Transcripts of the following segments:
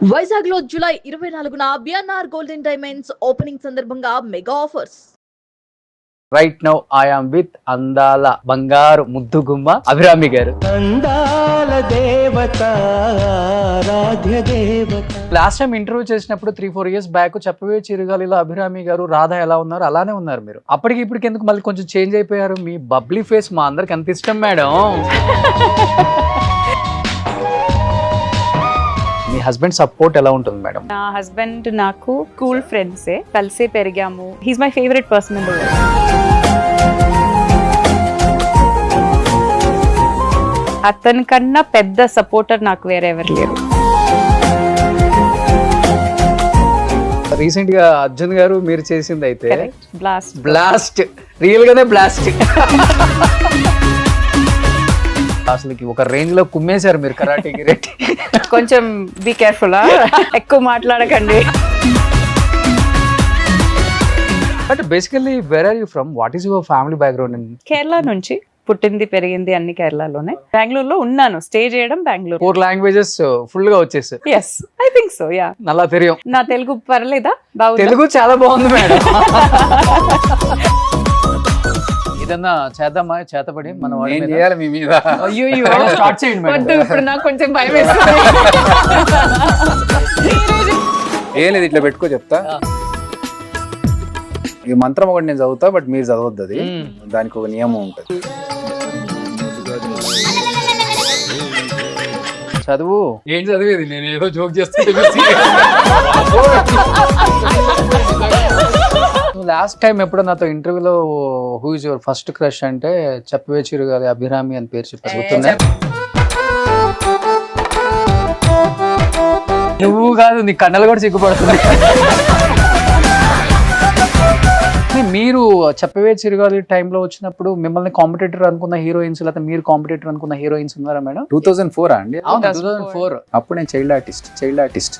వైజాగ్ లో జూలై 24న BNR golden diamonds opening సందర్భంగా mega offers. Right now I am with అందాల బంగారు ముద్దుగుమ్మ అభిరామి గారు. అందాల దేవత ఆరాధ్య దేవత. లాస్ట్ టైం ఇంటర్వ్యూ చేసినప్పుడు 3-4 years బ్యాక్ చెప్పవే చిరుగాలిలో అభిరామి గారు రాధ ఎలా ఉన్నారు అలానే ఉన్నారు మీరు. అప్పటికి ఇప్పటికి ఎందుకు మళ్ళీ కొంచెం చేంజ్ అయిపోయారు? మీ బబ్లీ ఫేస్ మా అందరికి ఎంత ఇష్టం మేడం. మీ హస్బెండ్ సపోర్ట్ ఎలా ఉంటుంది మేడం? నా హస్బెండ్ నాకు కూల్ ఫ్రెండ్సే, కలిసి పెరిగాము. He's my favourite person in the world. అతని కన్నా పెద్ద సపోర్టర్ నాకు వేరెవరు లేరు. రీసెంట్ గా అర్జున్ గారు మీరు చేసింది అయితే బ్లాస్ట్ రియల్ గానే బ్లాస్ట్. అసలుకి ఒక రేంజ్ లో కుమ్మేశారు మీరు కరాటీకి రెట్టి. కొంచెం బీ కేర్ఫుల్, ఎక్కువ మాట్లాడకండి. But basically where are you from? What is your family background? Kerala నుంచి పుట్టింది పెరిగింది అన్ని కేరళలోనే. బెంగళూరులో ఉన్నాను, స్టే చేయడం బెంగళూరు. 4 languages ఫుల్ గా వచ్చేసారు. Yes, I think so. Yeah, నల్లా తెలియం. నా తెలుగు పర్లేదా? బాగుందా? తెలుగు చాలా బాగుంది మేడం. ఏదన్నా చేద్దామా? చేతపడి మన ఏం చేయాలి మీ మీద? అయ్యో స్టార్ట్ చేయండి మేడం. వద్దు, ఇప్పుడు నాకు కొంచెం భయం వేస్తుంది. ఏం లేదు, ఇట్లా పెట్టుకో చెప్తా. ఈ మంత్రం ఒకటి నేను చదువుతా, బట్ మీరు చదవద్దు. అది దానికి ఒక నియమం ఉంటుంది. చదువు. ఏం చదివేది? నేను ఏదో జోక్ చేస్తుంటే లాస్ట్ టైం ఎప్పుడు నాతో ఇంటర్వ్యూలో who is your first crush అంటే చెప్పవే చిరుగాలి అభిరామి అని పేరు చెప్పారు. గుర్తుందా? నువ్వు కాదు, నీ కన్నలు కూడా సిగ్గుపడుతుంది. మీరు చెప్పవే చిరుగాలి టైంలో వచ్చినప్పుడు మిమ్మల్ని కాంపిటేటర్ అనుకున్న హీరోయిన్స్, లేకపోతే మీరు కాంపిటేటర్ అనుకున్న హీరోయిన్స్ ఉన్నారా మేడం? 2004 అండి. 2004. అప్పుడు నేను చైల్డ్ ఆర్టిస్ట్.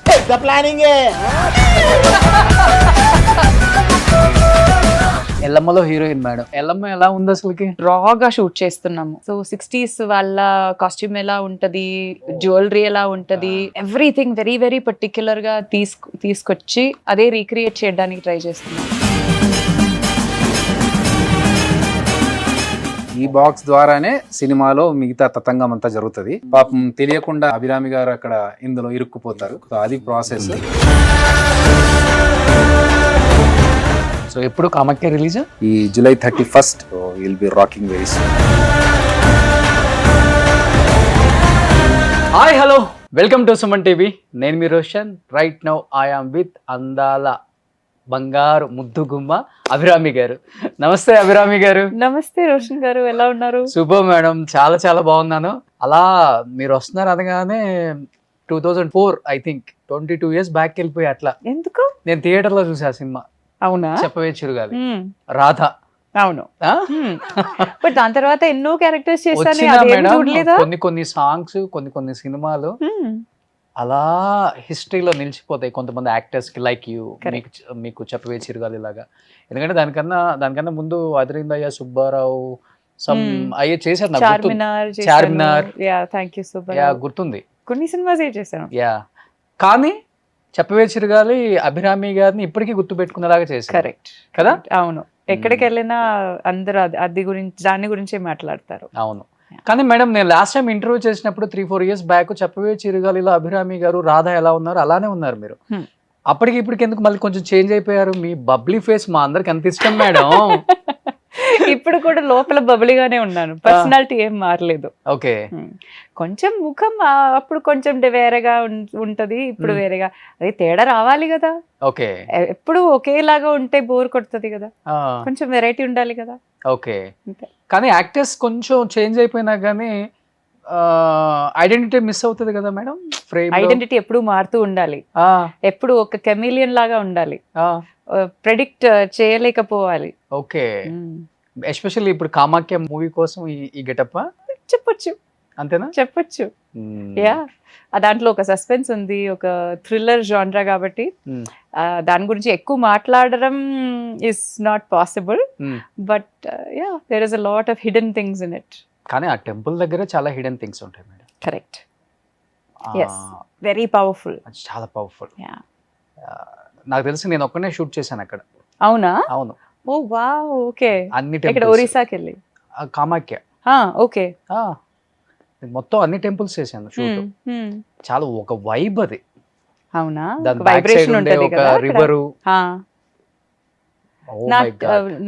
ఎల్లమ్మలో హీరోయిన్ మేడం. ఎల్లమ్మ ఎలా ఉంది అసలుకి? రాగా షూట్ చేస్తున్నాము. సో 60s వాళ్ళ కాస్ట్యూమ్ ఎలా ఉంటది, జ్యువెలరీ ఎలా ఉంటది, ఎవ్రీథింగ్ వెరీ వెరీ పర్టిక్యులర్ గా తీసుకొచ్చి అదే రీక్రియేట్ చేయడానికి ట్రై చేస్తున్నాం. ఈ బాక్స్ ద్వారానే సినిమాలో మిగతా తతంగం అంతా జరుగుతుంది. పాపం తెలియకుండా అభిరామి గారు అక్కడ ఇందులో ఇరుక్కుపోతారు. సో అది ప్రాసెస్. సో ఎప్పుడు కామాఖ్య రిలీజ్? ఈ July 31st will be rocking very soon. Hi hello, welcome to Suman TV. నేను మీ Roshan. Right now I am with అందాల బంగారు ముద్దుగుమ్మ అభిరామి గారు. నమస్తే అభిరామి గారు. నమస్తే రోషన్ గారు, ఎలా ఉన్నారు? సూపర్ మేడం, చాలా చాలా బాగున్నాను. అలా మీరు వస్తున్నారు అనగానే 2004 ఐ థింక్ 22 years బ్యాక్ వెళ్ళిపోయి. అట్లా ఎందుకు? నేను థియేటర్ లో చూసా సినిమా. అవునా? చెప్పవే చిరుగాలి రాధ. అవును. బట్ దాని తర్వాత ఎన్నో క్యారెక్టర్స్ చేశాను. కొన్ని సాంగ్స్, కొన్ని సినిమాలు అలా హిస్టరీలో నిలిచిపోతాయి కొంతమంది యాక్టర్స్ కి. లైక్ యూ, మీకు చెప్పవే చిరుగాలి లాగా. ఎందుకంటే దానికన్నా ముందు అదిరిందయ్య సుబ్బారావు సమ్ అయ్యే చేశారు. చార్మినార్ గుర్తుంది. కొన్ని సినిమాస్ చేశాను. యా, కానీ చెప్పవే చిరుగాలి అభిరామి గారిని ఇప్పటికీ గుర్తు పెట్టుకునేలాగా చేశారు. కరెక్ట్ కదా? అవును. ఎక్కడికి వెళ్ళినా అందరూ దాని గురించే మాట్లాడతారు. అవును. కానీ మేడం, నేను లాస్ట్ టైం ఇంటర్వ్యూ చేసినప్పుడు 3-4 years బ్యాక్ చెప్పవే చిరుగాలిలో అభిరామి గారు రాధ ఎలా ఉన్నారు అలానే ఉన్నారు మీరు. అప్పటికి ఇప్పటికి ఎందుకు మళ్ళీ కొంచెం చేంజ్ అయిపోయారు? మీ బబ్లీ ఫేస్ మా అందరికి ఎంత ఇష్టం మేడం. ఇప్పుడు కూడా లోపల బబులిగానే ఉన్నాను, పర్సనాలిటీ ఏం మారలేదు. ఓకే. కొంచెం ముఖం అప్పుడు కొంచెం వేరేగా ఉంటది, ఇప్పుడు వేరేగా. అది తేడా రావాలి కదా. ఓకే. ఎప్పుడు ఒకేలాగా ఉంటే బోర్ కొడుతుంది కదా, కొంచెం వెరైటీ ఉండాలి కదా. ఓకే. కానీ యాక్టర్స్ కొంచెం చేంజ్ అయిపోయినా కానీ ఐడెంటిటీ మిస్ అవుతుంది కదా మేడం. ఐడెంటిటీ ఎప్పుడు మారుతూ ఉండాలి, ఎప్పుడు ఒక కెమిలియన్ లాగా ఉండాలి, ప్రెడిక్ట్ చేయలేకపోవాలి. ఓకే. ఎస్పెషల్లీ ఇప్పుడు కామాఖ్య మూవీ కోసం ఈ గెటప్ చెప్పొచ్చు, అంతేనా? చెప్పొచ్చు. యా, దాంట్లో ఒక సస్పెన్స్ ఉంది, ఒక థ్రిల్లర్ జాన్రా కాబట్టి దాని గురించి ఎక్కువ మాట్లాడడం is not possible. But yeah, there is a lot of hidden things in it. కానీ ఆ టెంపుల్ దగ్గర చాలా హిడెన్ థింగ్స్ ఉంటాయి madam. Correct. Yes. Very powerful. చాలా పవర్ఫుల్. Yeah. నాకు తెలిసి నేను ఒక్కనే షూట్ చేశాను అక్కడ. అవునా? అవును. ఓ వావ్, ఓకే. అన్ని ఇక్కడ టెంపుల్స్, ఒరిస్సాకి వెళ్ళి. కామాఖ్య, ఓకే. మొత్తం అన్ని టెంపుల్స్ చేశాను షూట్. చాలా ఒక వైబ్ అది. అవునా? దాని బ్యాక్ సైడ్ ఉండే ఒక రివరు.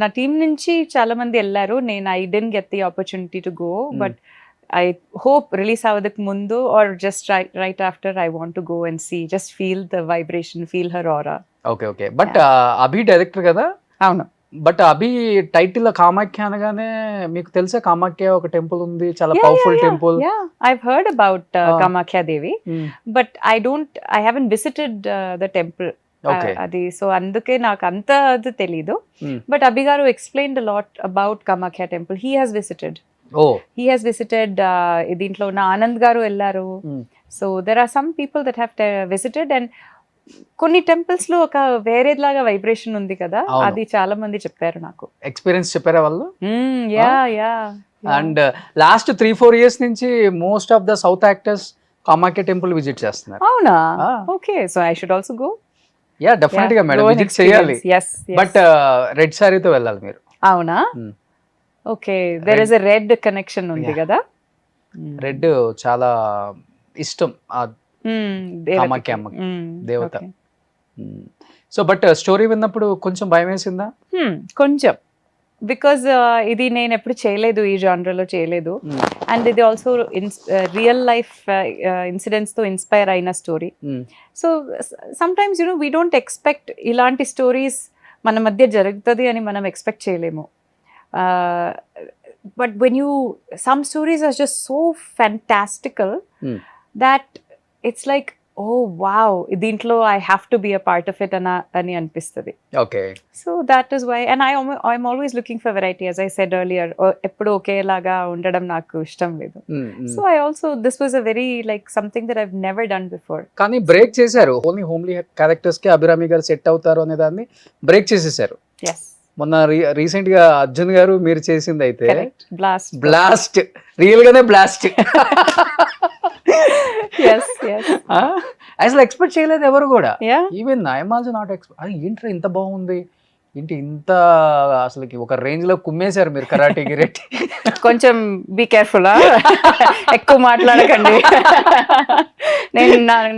నా టీం నుంచి చాలా మంది వెళ్ళారు. నేను I didn't get the opportunity to go, but I hope release అవ్వదకు ముందు or just right after I want to go and see, just feel the vibration, feel her aura. Okay okay. But Abhi director కదా? అవును. But Abhi title Kamakhya అనగానే మీకు తెలుసా కామాఖ్య ఒక temple ఉంది, చాలా powerful temple. Yeah, I've heard about Kamakhya Devi, but I haven't visited the temple. Okay. అది so అందుకే నాకు అంత అది తెలీదు. బట్ అభి గారు explained a lot about Kamakhya temple. He has visited. దీంట్లో ఉన్న ఆనంద్ గారు వెళ్ళారు. So there are some people that have visited, and కొన్ని టెంపుల్స్ లో ఒక వేరేలాగా వైబ్రేషన్ ఉంది కదా, అది చాలా మంది చెప్పారు నాకు. ఎక్స్పీరియన్స్ చెప్పారా వాళ్ళు? యా. అండ్ లాస్ట్ 3-4 years నుంచి most of the south actors Kamakhya temple visit చేస్తున్నారు. అవునా? Okay, so I should also go. Yeah definite గా మేడం, విజిట్ చేయాలి. బట్ రెడ్ సారీతో వెళ్ళాలి మీరు. అవునా? Okay, there is a red connection ఉంది కదా. రెడ్ చాలా ఇష్టం కామాఖ్య అమ్మకి, దేవత. సో బట్ స్టోరీ విన్నప్పుడు కొంచెం భయం వేసిందా? కొంచెం, బికాజ్ ఇది నేను ఎప్పుడు చేయలేదు, ఈ జానర్లో చేయలేదు. అండ్ ఇది ఆల్సో రియల్ లైఫ్ ఇన్సిడెంట్స్ తో ఇన్స్పైర్ అయిన story. So sometimes we don't expect ఇలాంటి స్టోరీస్ మన మధ్య జరుగుతుంది అని మనం ఎక్స్పెక్ట్ చేయలేము. But when some stories are just so fantastical that it's like, oh wow, దీంట్లో I have to be a part of it అని అనిపిస్తుంది. Okay. So that is why, and I'm always looking for variety, as I said earlier. ఎప్పుడు ఒకేలాగా ఉండడం నాకు ఇష్టం లేదు. So I also, this was a very like something that I've never done before. కానీ break చేశారు. ఓన్లీ హోమ్లీ క్యారెక్టర్స్ కి అభిరామి గారు సెట్ అవుతారు అనే దాన్ని బ్రేక్ చేసేసారు. Yes. మొన్న రీసెంట్ గా అర్జున్ గారు మీరు చేసింది అయితే బ్లాస్ట్, రియల్ గానే బ్లాస్ట్. అసలు ఎక్స్పెక్ట్ చేయలేదు ఎవరు కూడా. Even I'm also not expect. అది ఏంటి ఇంత బాగుంది, ఏంటి ఇంత అసలుకి ఒక రేంజ్ లో కుమ్మేశారు మీరు కరాటే గిరెట్. కొంచెం బీ కేర్ఫుల్, ఎక్కువ మాట్లాడకండి.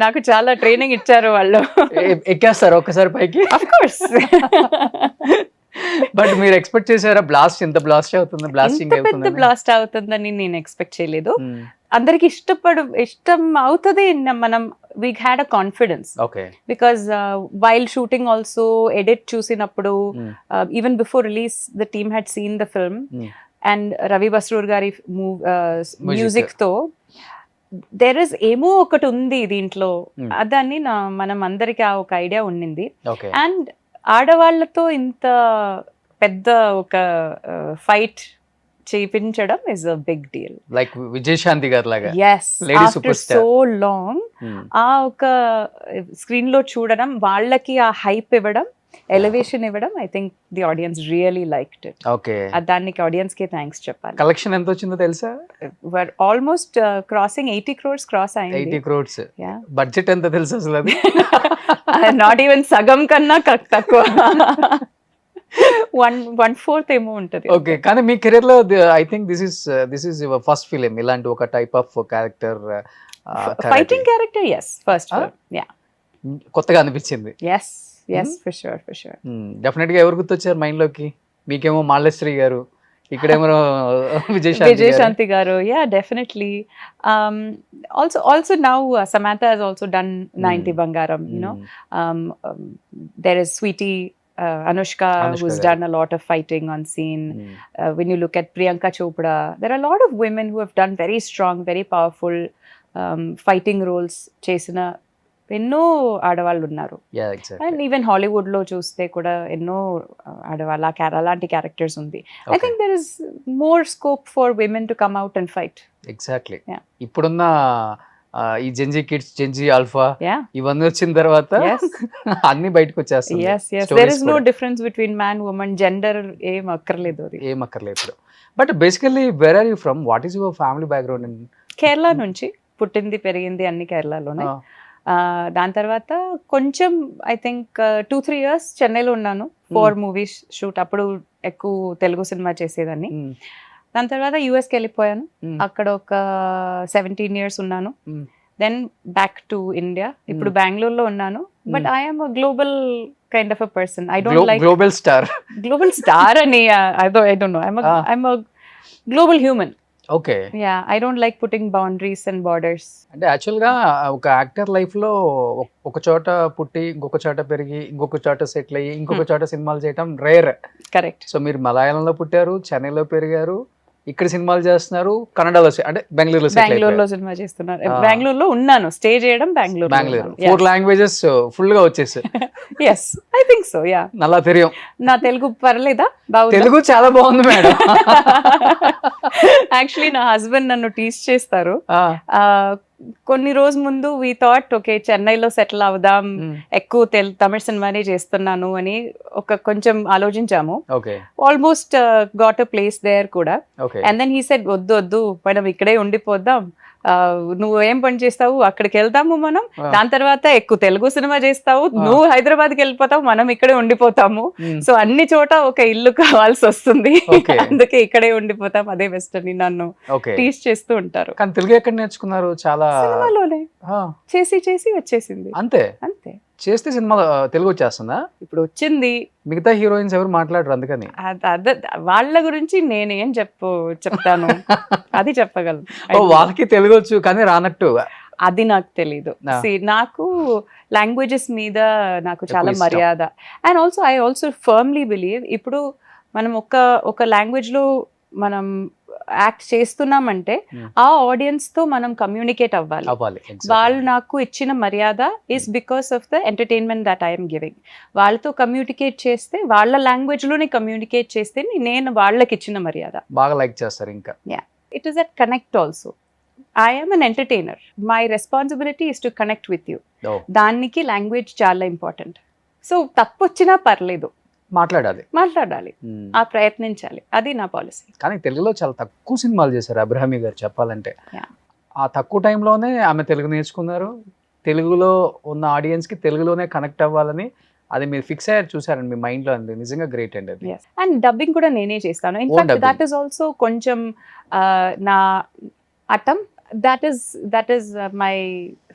నాకు చాలా ట్రైనింగ్ ఇచ్చారు వాళ్ళు. ఎక్కేస్తారు ఒక్కసారి పైకి? Of course. బట్ మీరు ఎక్స్పెక్ట్ చేశారా బ్లాస్ట్ ఇంత బ్లాస్ట్ అవుతుంది, బ్లాస్టింగ్ పెద్ద బ్లాస్ట్ అవుతుందని నేను ఎక్స్పెక్ట్ చేయలేదు. అందరికి ఇష్టం అవుతుంది. మనం we had a confidence, because while shooting also edit చూసినప్పుడు, even before release the team had seen the film, and Ravi Basrur గారి మ్యూజిక్ తో దెర్ ఇస్ ఏమో ఒకటి ఉంది దీంట్లో, అదాన్ని మనం అందరికి ఆ ఒక ఐడియా ఉండింది. అండ్ ఆడవాళ్లతో ఇంత పెద్ద ఒక ఫైట్ చేయించడం is a big deal. Like Vijayashanti గారు లాగా. yes, after so long ఆ ఒక స్క్రీన్ లో చూడడం, వాళ్ళకి ఆ హైప్ ఇవ్వడం, ఎలివేషన్ ఇవ్వడం, I think the audience really liked it. Okay, దానికి ఆడియన్స్ కి థ్యాంక్స్ చెప్పాలి. కలెక్షన్ ఎంత వచ్చిందో తెలుసా? ఆల్మోస్ట్ క్రాసింగ్ 80 crores క్రాస్ అయింది. 80 crores. బడ్జెట్ ఎంత తెలుసు అసలు? అది నాట్ ఈవెన్ సగం కన్నా తక్కువ, 1/4 ఏమో ఉంటది. ఓకే, కానీ మీ కెరీర్ లో I think this is your first film ఇలాంటి ఒక type of character, fighting character. yes, first film. yeah, కొత్తగా అనిపించింది. yes for sure. డెఫినెట్ గా ఎవరు గుర్తొచ్చారు మైండ్ లోకి? మీకేమో మాల్యశ్రీ గారు, ఇక్కడేమో విజయశాంతి గారు. yeah, definitely. Also now Samantha has also done 90 Bangaram, there is Sweetie Anushka who's done a lot of fighting on scene. When you look at Priyanka Chopra, there are a lot of women who have done very strong, very powerful fighting roles చేసిన ఎన్నో ఆడవాళ్ళు ఉన్నారు. And even Hollywood లో చూస్తే కూడా ఎన్నో ఆడవాళ్ళ అలాంటి క్యారెక్టర్స్ ఉంది. I think there is more scope for women to come out and fight. Exactly. ఇప్పుడున్న ఈ జెన్జీ కిడ్స్, జెన్జీ ఆల్ఫా ఇవన్నీ వచ్చిన తర్వాత అన్ని బయటకు వచ్చేస్తాయి. There is no difference between man women, gender ఏం అక్కర్లేదు. But basically where are you from? What is your family background? Kerala నుంచి. పుట్టింది పెరిగింది అన్ని కేరళలోనే. దాని తర్వాత కొంచెం ఐ థింక్ 2-3 years చెన్నైలో ఉన్నాను. 4 movies షూట్. అప్పుడు ఎక్కువ తెలుగు సినిమా చేసేదాన్ని. దాని తర్వాత యుఎస్కి వెళ్ళిపోయాను. అక్కడ ఒక 17 years ఉన్నాను. Then back to India. ఇప్పుడు బెంగళూరులో ఉన్నాను. But I'm a global kind of a person. I don't like global star అని I don't know. I'm a global human. Okay. Yeah, I don't like putting boundaries and borders. అంటే యాక్చువల్గా ఒక actor లైఫ్లో ఒక చోట పుట్టి ఇంకొక చోట పెరిగి ఇంకొక చోట సెటిల్ అయ్యి ఇంకొక చోట సినిమాలు చేయటం రేర్. Correct. సో మీరు మలయాళంలో పుట్టారు, చెన్నైలో పెరిగారు, ఇక్కడ సినిమాలు చేస్తున్నారు, కన్నడలో అంటే బెంగళూరులో బెంగళూరులో సినిమా చేస్తున్నారు. బెంగళూరులో ఉన్నాను. స్టే చేయడం బెంగళూరు. 4 languages ఫుల్ గా వచ్చేసి. Yes, I think so. Yeah. నల్లా తెలియం. నా తెలుగు పర్లేదా? బాగుంది. తెలుగు చాలా బాగుంది మేడం. యాక్చువల్లీ నా హస్బెండ్ నన్ను టీచ్ చేస్తారు. కొన్ని రోజు ముందు వి థాట్ ఓకే చెన్నైలో సెటిల్ అవుదాం, ఎక్కువ తమిళ సినిమానే చేస్తున్నాను అని కొంచెం ఆలోచించాము. Almost got a place there కూడా. అండ్ దెన్ హీ సెడ్ వద్దు మనం ఇక్కడే ఉండిపోద్దాం, నువ్వు ఏం పని చేస్తావు అక్కడికి వెళ్తాము మనం, దాని తర్వాత ఎక్కువ తెలుగు సినిమా చేస్తావు, నువ్వు హైదరాబాద్కి వెళ్ళిపోతావు, మనం ఇక్కడే ఉండిపోతాము. సో అన్ని చోట ఒక ఇల్లు కావాల్సి వస్తుంది, అందుకే ఇక్కడే ఉండిపోతాం, అదే బెస్ట్ అని నన్ను టీచ్ చేస్తూ ఉంటారు. కానీ తెలుగు ఎక్కడ నేర్చుకున్నారు? చాలా సినిమాలోనే చేసి వచ్చేసింది. అంతే చేస్తే సినిమా తెలుగు వచ్చేస్తుందా? ఇప్పుడు వచ్చింది. మిగతా హీరోయిన్స్ ఎవరు మాట్లాడరు, అందుకని వాళ్ళ గురించి నేనేం చెప్తాను అది చెప్పగలను. వాళ్ళకి తెలుగు వచ్చు కానీ రానట్టు అది నాకు తెలీదు. నాకు లాంగ్వేజెస్ మీద నాకు చాలా మర్యాద. And also I also firmly believe ఇప్పుడు మనం ఒక లాంగ్వేజ్ లో మనం యాక్ట్ చేస్తున్నామంటే ఆ ఆడియన్స్ తో మనం కమ్యూనికేట్ అవ్వాలి. వాళ్ళు నాకు ఇచ్చిన మర్యాద is because of the entertainment that I'm giving. వాళ్ళతో కమ్యూనికేట్ చేస్తే, వాళ్ళ లాంగ్వేజ్ లోనే కమ్యూనికేట్ చేస్తే నేను వాళ్ళకి ఇచ్చిన మర్యాద. బాగా లైక్ చేస్తారు. ఇంకా it is that connect also. I am an entertainer. My responsibility is to connect with you. దానికి లాంగ్వేజ్ చాలా ఇంపార్టెంట్. సో తప్పు వచ్చినా పర్లేదు, మాట్లాడాలి, ఆ ప్రయత్నించాలి, అది నా పాలసీ. కానీ తెలుగులో చాలా తక్కువ సినిమాలు చేశారు అభిరామి గారు చెప్పాలంటే. ఆ తక్కువ టైంలోనే ఆమె తెలుగు నేర్చుకున్నారు, తెలుగులో ఉన్న ఆడియన్స్ కి తెలుగులోనే కనెక్ట్ అవ్వాలని అది మీరు ఫిక్స్ అయ్యారు, చూసారండి మీ మైండ్ లో. అండి నిజంగా గ్రేట్ అండి అది. అండ్ డబ్బింగ్ కూడా నేనే చేస్తాను. ఇన్ఫాక్ట్ దట్ ఈస్ ఆల్సో కొంచెం నా అటం. that is my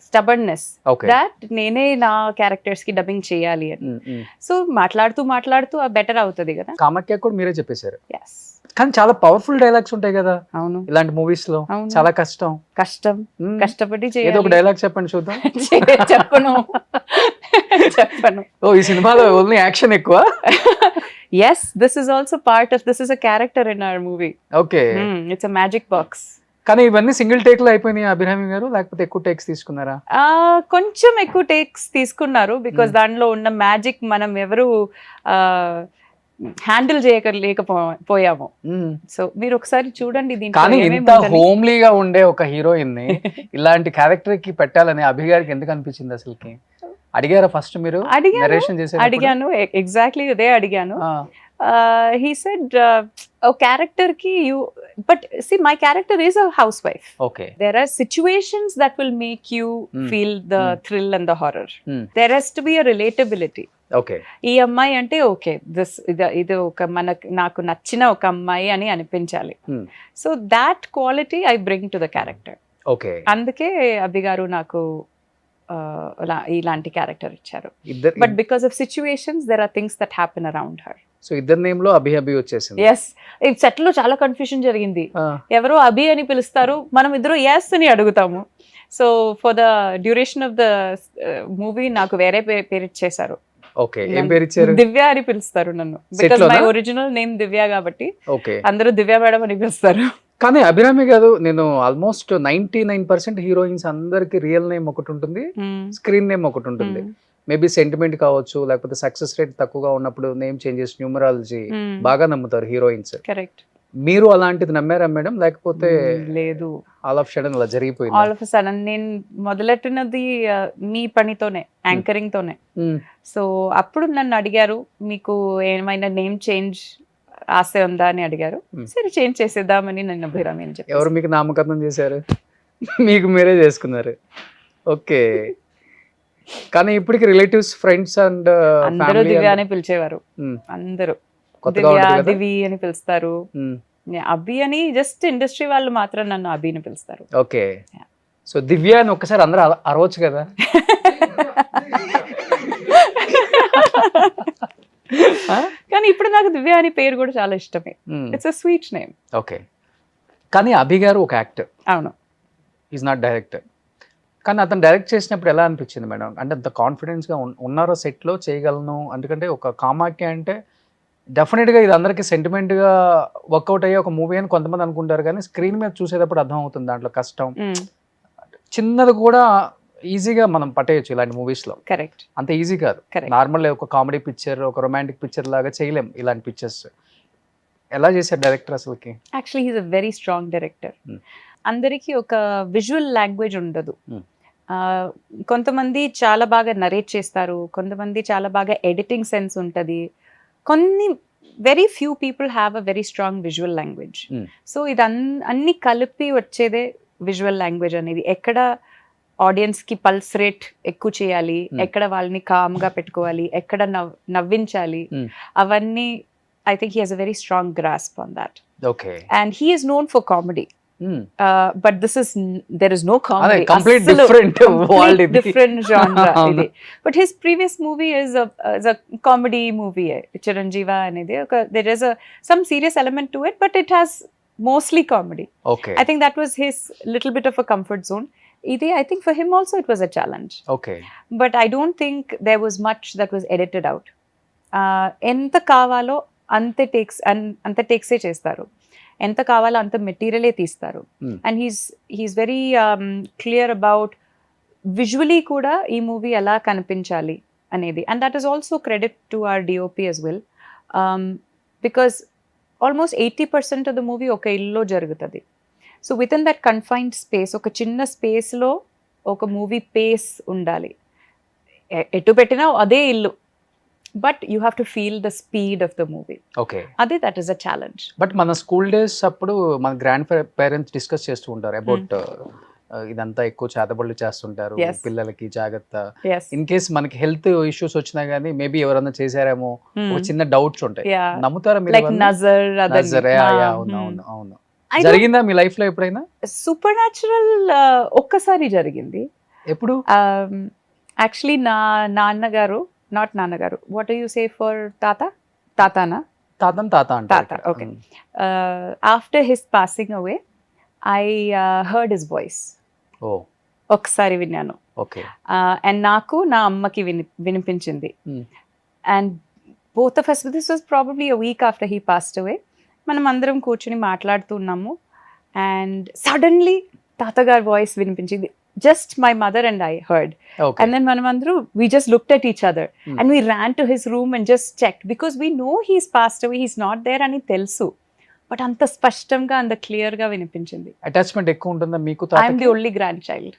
stubbornness. that నేనే నా క్యారెక్టర్స్ కి డబ్బింగ్ చేయాలి అని. సో మాట్లాడుతూ బెటర్ అవుతుంది కదా. కామాఖ్య కూడా మీరే చెప్పేశారు. కానీ చాలా పవర్ఫుల్ డైలాగ్స్ ఉంటాయి కదా. అవును, ఇలాంటి మూవీస్ లో చాలా కష్టపడి ఏదో ఒక డైలాగ్ చెప్పండి చూద్దాం. చెప్పను. ఓ ఈ సినిమాలో ఓన్లీ యాక్షన్ ఎక్కువ. yes, this is also part of, this is a character in our movie. Okay. It's a magic box. కానీ ఇవన్నీ సింగిల్ టేక్ లో అయిపోయినాయి అభిరామి గారు, లేకపోతే ఎక్కువ టేక్స్ తీసుకున్నారా? కొంచెం ఎక్కువ టేక్స్ తీసుకున్నారు, బికాస్ దానిలో ఉన్న మ్యాజిక్ మనం ఎవరు హ్యాండిల్ చేయలేకపోయాము. సో మీరు ఒకసారి చూడండి. కానీ ఇంత హోమ్లీగా ఉండే ఒక హీరోయిన్ ని ఇలాంటి క్యారెక్టర్ కి పెట్టాలని అభి గారికి ఎందుకు అనిపించింది అసలుకి? అడిగారా ఫస్ట్ మీరు? అడిగాను, ఎగ్జాక్ట్లీ అదే అడిగాను. He said character ki you, but see my character is a housewife. Okay. There are situations that will make you feel the thrill and the horror. There has to be a relatability. Okay. ఈ అమ్మాయి అంటే okay ఇది ఒక నాకు నచ్చిన ఒక అమ్మాయి అని అనిపించాలి. So that quality I bring to the character. Okay. అందుకే అభి గారు నాకు ఇలాంటి క్యారెక్టర్ ఇచ్చారు. But because of situations there are things that happen around her. So ఇద్దరు నేమ్ లో అభి వచ్చేసింది. ఎస్, ఈ సెట్ లో చాలా కన్ఫ్యూజన్ జరిగింది. ఎవరో అభి అని పిలుస్తారు, మనం ఇద్దరు ఎస్ అని అడుగుతాము. So for the duration of the movie నాకు వేరే పేరు ఇచ్చేసారు. ఓకే, ఏం పేరు ఇచ్చారు? దివ్య అని పిలుస్తారు నన్ను, బికాస్ మై ఒరిజినల్ నేమ్ దివ్య కాబట్టి అందరూ దివ్య మేడం అని పిలుస్తారు. కానీ అభిరామి గారు, నేను ఆల్మోస్ట్ 99% హీరోయిన్స్ అందరికి రియల్ నేమ్ ఒకటి ఉంటుంది, స్క్రీన్ నేమ్ ఒకటి ఉంటుంది. మేబీ సెంటిమెంట్ కావచ్చు, లేకపోతే సక్సెస్ రేట్ తక్కువగా ఉన్నప్పుడు నేమ్ చేంజెస్, న్యూమరాలజీ బాగా నమ్ముతారు హీరోయిన్స్. కరెక్ట్. మీరు అలాంటిది నమ్మారా మేడం? లేకపోతే లేదు, ఆల్ ఆఫ్ సడన్ అలా జరిగిపోయింది? ఆల్ ఆఫ్ సడన్ నేను మొదలెట్టినది మీ పనితోనే, యాంకరింగ్ తోనే. సో అప్పుడు నన్ను అడిగారు, మీకు ఏమైనా నేమ్ చేంజ్ ఆశ ఉందా అని అడిగారు. సరే చేంజ్ చేసేద్దామని నన్ను అభిరామి అని చెప్పారు. ఎవరు మీకు నామకరణం చేశారు? మీకు మీరే చేసుకున్నారు. ఓకే. కానీ ఇప్పటికి రిలేటివ్స్, ఫ్రెండ్స్ అండ్ అందరూ దివ్య అని పిలిచేవారు. అందరూ కొత్తగా దివ్య ఉంటుంది కదా. దివి అని పిలుస్తారు. అభి అని జస్ట్ ఇండస్ట్రీ వాళ్ళు మాత్రం నన్ను అభి అని పిలుస్తారు. ఓకే. సో దివ్య అని ఒక్కసారి అందరూ అరవచ్చు కదా. కానీ ఇప్పుడు నాకు దివ్య అని పేరు కూడా చాలా ఇష్టమే. It's a sweet name. Okay. కానీ అభి గారు ఒక యాక్టర్, అవును. Is not director. కానీ అతను డైరెక్ట్ చేసినప్పుడు ఎలా అనిపించింది మేడం? అంటే అంత కాన్ఫిడెన్స్గా ఉన్నారో సెట్లో చేయగలను? ఎందుకంటే ఒక కామాఖ్య అంటే డెఫినెట్గా ఇది అందరికీ సెంటిమెంట్గా వర్కౌట్ అయ్యే ఒక మూవీ అని కొంతమంది అనుకుంటారు, కానీ స్క్రీన్ మీద చూసేటప్పుడు అర్థం అవుతుంది దాంట్లో కష్టం. చిన్నది కూడా ఈజీగా మనం పట్టేయచ్చు ఇలాంటి మూవీస్లో. కరెక్ట్. అంత ఈజీ కాదు. నార్మల్ ఒక కామెడీ పిక్చర్, ఒక రొమాంటిక్ పిక్చర్ లాగా చేయలేం ఇలాంటి పిక్చర్స్. ఎలా చేశారు డైరెక్టర్ అసలుకి? Actually he's a very strong director. అందరికీ ఒక విజువల్ లాంగ్వేజ్ ఉండదు. కొంతమంది చాలా బాగా నరేట్ చేస్తారు, కొంతమంది చాలా బాగా ఎడిటింగ్ సెన్స్ ఉంటుంది. కొన్ని very few people have a very strong visual language. So ఇది అన్ని కలిపి వచ్చేదే విజువల్ లాంగ్వేజ్ అనేది. ఎక్కడ ఆడియన్స్కి పల్స్ రేట్ ఎక్కువ చేయాలి, ఎక్కడ వాళ్ళని కామ్గా పెట్టుకోవాలి, ఎక్కడ నవ్వించాలి, అవన్నీ I think he has a very strong grasp on that. Okay. And he is known for comedy. But there is no comedy. Complete different world. Different genre. But his previous movie is a comedy movie. Chiranjeeva anedi. There is some serious element to it, but it has mostly comedy. Okay. I think that was his little bit of a comfort zone. I think for him also it was a challenge. Okay. But I don't think there was much that was edited out. ఎంత కావాలో అంతే టేక్సే చేస్తారు, ఎంత కావాలో అంత మెటీరియలే తీస్తారు. And he's very clear about visually కూడా ఈ మూవీ ఎలా కనిపించాలి అనేది. And that is also credit to our DOP as well, because almost 80% of the movie ఒక ఇల్లులో జరుగుతుంది. So with in that confined space, ఒక చిన్న స్పేస్లో ఒక మూవీ పేస్ ఉండాలి. ఎటు పెట్టినా అదే ఇల్లు, but you have to feel the speed of the movie. Okay. That is a challenge. But మన స్కూల్ డేస్ అప్పుడు మన గ్రాండ్ పేరెంట్స్ డిస్కస్ చేస్తూ ఉంటారు అబౌట్ ఇదంతా ఎక్కువ చేతబడులు చేస్తుంటారు, పిల్లలకి జాగ్రత్త, ఇన్ కేస్ మనకి హెల్త్ ఇష్యూస్ వచ్చినా గానీ మేబీ ఎవరన్నా చేశారేమో ఒక చిన్న డౌట్స్ ఉంటాయి. నమ్ముతారా మీరు? Like nazar. అవును. జరిగిందా మీ లైఫ్ లో ఎప్పుడైనా? సూపర్ న్యాచురల్ ఒక్కసారి జరిగింది. ఎప్పుడు? యాక్చువల్లీ నా నాన్నగారు, నాట్ నాన్నగారు, what do you say for తాతానా? తాత. Okay. After his passing away I heard his voice. ఒకసారి విన్నాను. అండ్ నాకు నా అమ్మకి వినిపించింది. And both of us, this was probably a week after he passed away. మనం అందరం కూర్చుని మాట్లాడుతున్నాము అండ్ సడన్లీ తాతగారి వాయిస్ వినిపించింది. Just my mother and I heard. Okay. And then manamandru, we just looked at each other and we ran to his room and just checked because we know he's passed away, he's not there ani telusu. But anta spashtamga and clear ga vinipinchindi. Attachment ekku untunda meeku తాతకి? I am the only grandchild.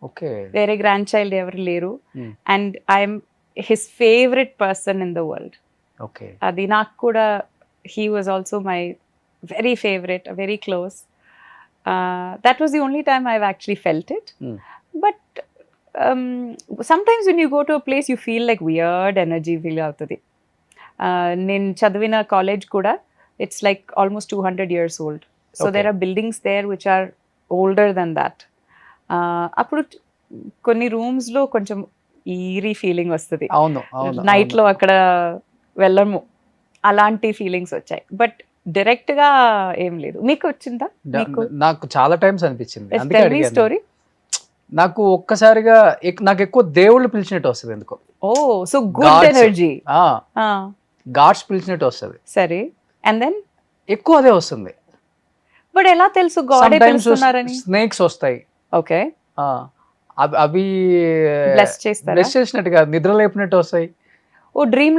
Okay. Vere grandchild evaru leru and I am his favorite person in the world. Okay. Adi nak kuda he was also my very favorite, very close. That was the only time I've actually felt it. But sometimes when you go to a place, you feel like weird energy feel outadi. Nen chadvina college kuda, it's like almost 200 years old. So there are buildings there which are older than that. Appudu konni rooms lo koncham eerie feeling vastadi. Avunu. Night lo akkada vellamu అలాంటి feelings వచ్చాయి. But direct గా ఏం లేదు. మీకు వచ్చిందా? నాకు చాలా times అనిపించింది. స్టోరీ నాకు ఒక్కసారిగా నాకు ఎక్కువ దేవుళ్ళు పిలిచినట్టు వస్తుంది ఎందుకో. ఓ, సో గుడ్ ఎనర్జీ. గాడ్స్ పిలిచినట్టు వస్తుంది. సరే. అండ్ దెన్ ఎక్కువ అదే వస్తుంది. బట్ ఎలా తెలుసు గాడే పిలుస్తున్నారని? స్నేక్స్ వస్తాయి. ఓకే. అవి బ్లెస్ చేసినట్టు కాదు, నిద్ర లేపినట్టు వస్తాయి. ఓ, డ్రీమ్